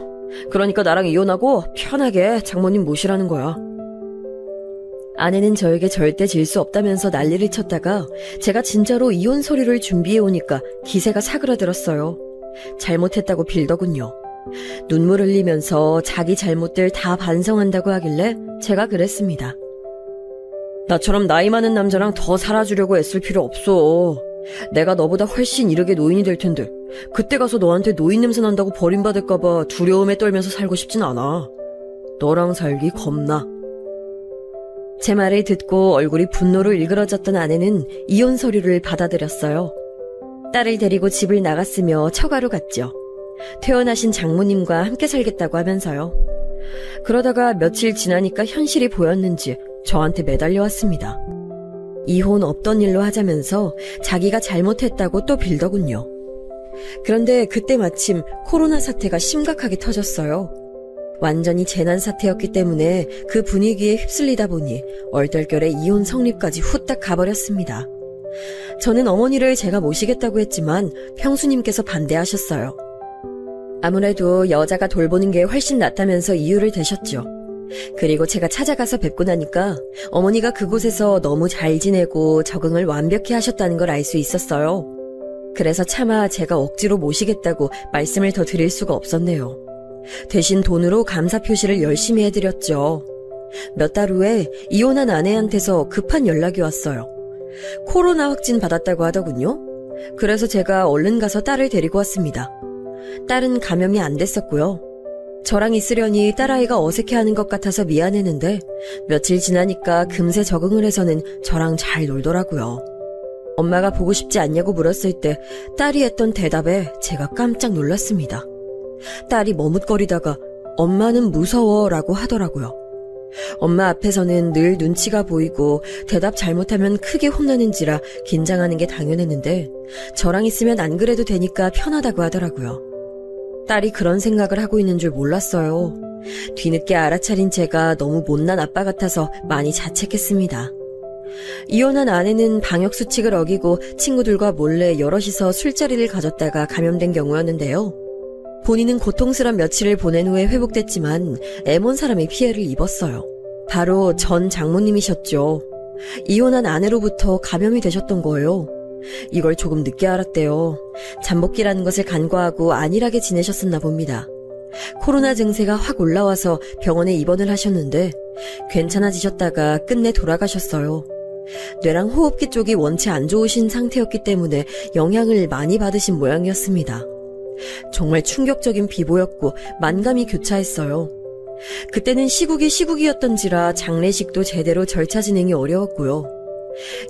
S4: 그러니까 나랑 이혼하고 편하게 장모님 모시라는 거야.
S2: 아내는 저에게 절대 질 수 없다면서 난리를 쳤다가 제가 진짜로 이혼 서류를 준비해 오니까 기세가 사그라들었어요. 잘못했다고 빌더군요. 눈물 흘리면서 자기 잘못들 다 반성한다고 하길래 제가 그랬습니다.
S4: 나처럼 나이 많은 남자랑 더 살아주려고 애쓸 필요 없어. 내가 너보다 훨씬 이르게 노인이 될 텐데 그때 가서 너한테 노인 냄새 난다고 버림받을까봐 두려움에 떨면서 살고 싶진 않아. 너랑 살기 겁나.
S2: 제 말을 듣고 얼굴이 분노로 일그러졌던 아내는 이혼 서류를 받아들였어요. 딸을 데리고 집을 나갔으며 처가로 갔죠. 퇴원하신 장모님과 함께 살겠다고 하면서요. 그러다가 며칠 지나니까 현실이 보였는지 저한테 매달려왔습니다. 이혼 없던 일로 하자면서 자기가 잘못했다고 또 빌더군요. 그런데 그때 마침 코로나 사태가 심각하게 터졌어요. 완전히 재난 사태였기 때문에 그 분위기에 휩쓸리다 보니 얼떨결에 이혼 성립까지 후딱 가버렸습니다. 저는 어머니를 제가 모시겠다고 했지만 형수님께서 반대하셨어요. 아무래도 여자가 돌보는 게 훨씬 낫다면서 이유를 대셨죠. 그리고 제가 찾아가서 뵙고 나니까 어머니가 그곳에서 너무 잘 지내고 적응을 완벽히 하셨다는 걸 알 수 있었어요. 그래서 차마 제가 억지로 모시겠다고 말씀을 더 드릴 수가 없었네요. 대신 돈으로 감사 표시를 열심히 해드렸죠. 몇 달 후에 이혼한 아내한테서 급한 연락이 왔어요. 코로나 확진 받았다고 하더군요. 그래서 제가 얼른 가서 딸을 데리고 왔습니다. 딸은 감염이 안 됐었고요. 저랑 있으려니 딸아이가 어색해하는 것 같아서 미안했는데 며칠 지나니까 금세 적응을 해서는 저랑 잘 놀더라고요. 엄마가 보고 싶지 않냐고 물었을 때 딸이 했던 대답에 제가 깜짝 놀랐습니다. 딸이 머뭇거리다가 엄마는 무서워 라고 하더라고요. 엄마 앞에서는 늘 눈치가 보이고 대답 잘못하면 크게 혼나는지라 긴장하는 게 당연했는데 저랑 있으면 안 그래도 되니까 편하다고 하더라고요. 딸이 그런 생각을 하고 있는 줄 몰랐어요. 뒤늦게 알아차린 제가 너무 못난 아빠 같아서 많이 자책했습니다. 이혼한 아내는 방역수칙을 어기고 친구들과 몰래 여럿이서 술자리를 가졌다가 감염된 경우였는데요. 본인은 고통스런 며칠을 보낸 후에 회복됐지만 애몬 사람이 피해를 입었어요. 바로 전 장모님이셨죠. 이혼한 아내로부터 감염이 되셨던 거예요. 이걸 조금 늦게 알았대요. 잠복기라는 것을 간과하고 안일하게 지내셨었나 봅니다. 코로나 증세가 확 올라와서 병원에 입원을 하셨는데 괜찮아지셨다가 끝내 돌아가셨어요. 뇌랑 호흡기 쪽이 원체 안 좋으신 상태였기 때문에 영향을 많이 받으신 모양이었습니다. 정말 충격적인 비보였고 만감이 교차했어요. 그때는 시국이 시국이었던지라 장례식도 제대로 절차 진행이 어려웠고요.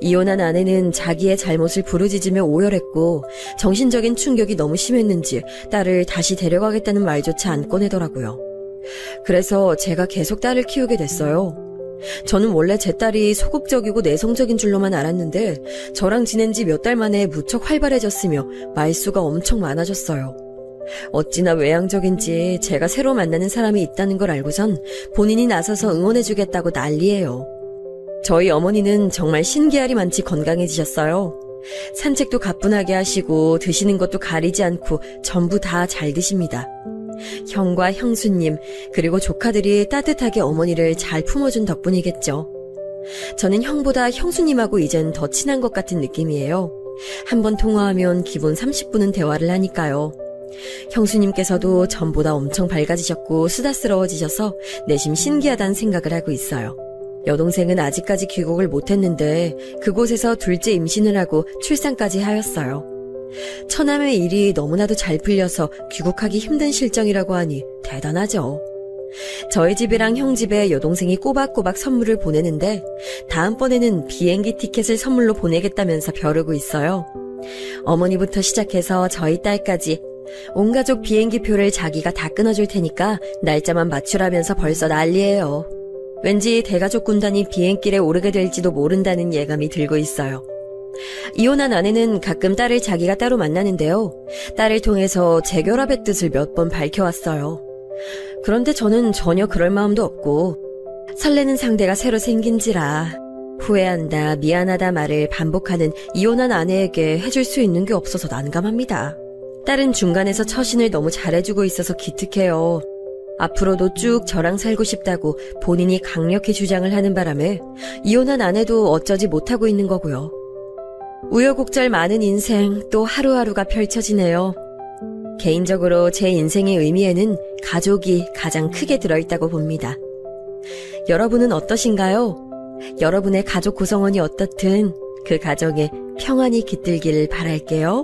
S2: 이혼한 아내는 자기의 잘못을 부르짖으며 오열했고 정신적인 충격이 너무 심했는지 딸을 다시 데려가겠다는 말조차 안 꺼내더라고요. 그래서 제가 계속 딸을 키우게 됐어요. 저는 원래 제 딸이 소극적이고 내성적인 줄로만 알았는데 저랑 지낸 지 몇 달 만에 무척 활발해졌으며 말수가 엄청 많아졌어요. 어찌나 외향적인지 제가 새로 만나는 사람이 있다는 걸 알고선 본인이 나서서 응원해주겠다고 난리예요. 저희 어머니는 정말 신기하리 많지 건강해지셨어요. 산책도 가뿐하게 하시고 드시는 것도 가리지 않고 전부 다 잘 드십니다. 형과 형수님 그리고 조카들이 따뜻하게 어머니를 잘 품어준 덕분이겠죠. 저는 형보다 형수님하고 이젠 더 친한 것 같은 느낌이에요. 한번 통화하면 기본 30분은 대화를 하니까요. 형수님께서도 전보다 엄청 밝아지셨고 수다스러워지셔서 내심 신기하다는 생각을 하고 있어요. 여동생은 아직까지 귀국을 못했는데 그곳에서 둘째 임신을 하고 출산까지 하였어요. 처남의 일이 너무나도 잘 풀려서 귀국하기 힘든 실정이라고 하니 대단하죠. 저희 집이랑 형 집에 여동생이 꼬박꼬박 선물을 보내는데 다음번에는 비행기 티켓을 선물로 보내겠다면서 벼르고 있어요. 어머니부터 시작해서 저희 딸까지 온 가족 비행기표를 자기가 다 끊어줄 테니까 날짜만 맞추라면서 벌써 난리예요. 왠지 대가족 군단이 비행길에 오르게 될지도 모른다는 예감이 들고 있어요. 이혼한 아내는 가끔 딸을 자기가 따로 만나는데요. 딸을 통해서 재결합의 뜻을 몇 번 밝혀왔어요. 그런데 저는 전혀 그럴 마음도 없고 설레는 상대가 새로 생긴지라 후회한다, 미안하다 말을 반복하는 이혼한 아내에게 해줄 수 있는 게 없어서 난감합니다. 딸은 중간에서 처신을 너무 잘해주고 있어서 기특해요. 앞으로도 쭉 저랑 살고 싶다고 본인이 강력히 주장을 하는 바람에 이혼한 아내도 어쩌지 못하고 있는 거고요. 우여곡절 많은 인생 또 하루하루가 펼쳐지네요. 개인적으로 제 인생의 의미에는 가족이 가장 크게 들어있다고 봅니다. 여러분은 어떠신가요? 여러분의 가족 구성원이 어떻든 그 가정에 평안이 깃들기를 바랄게요.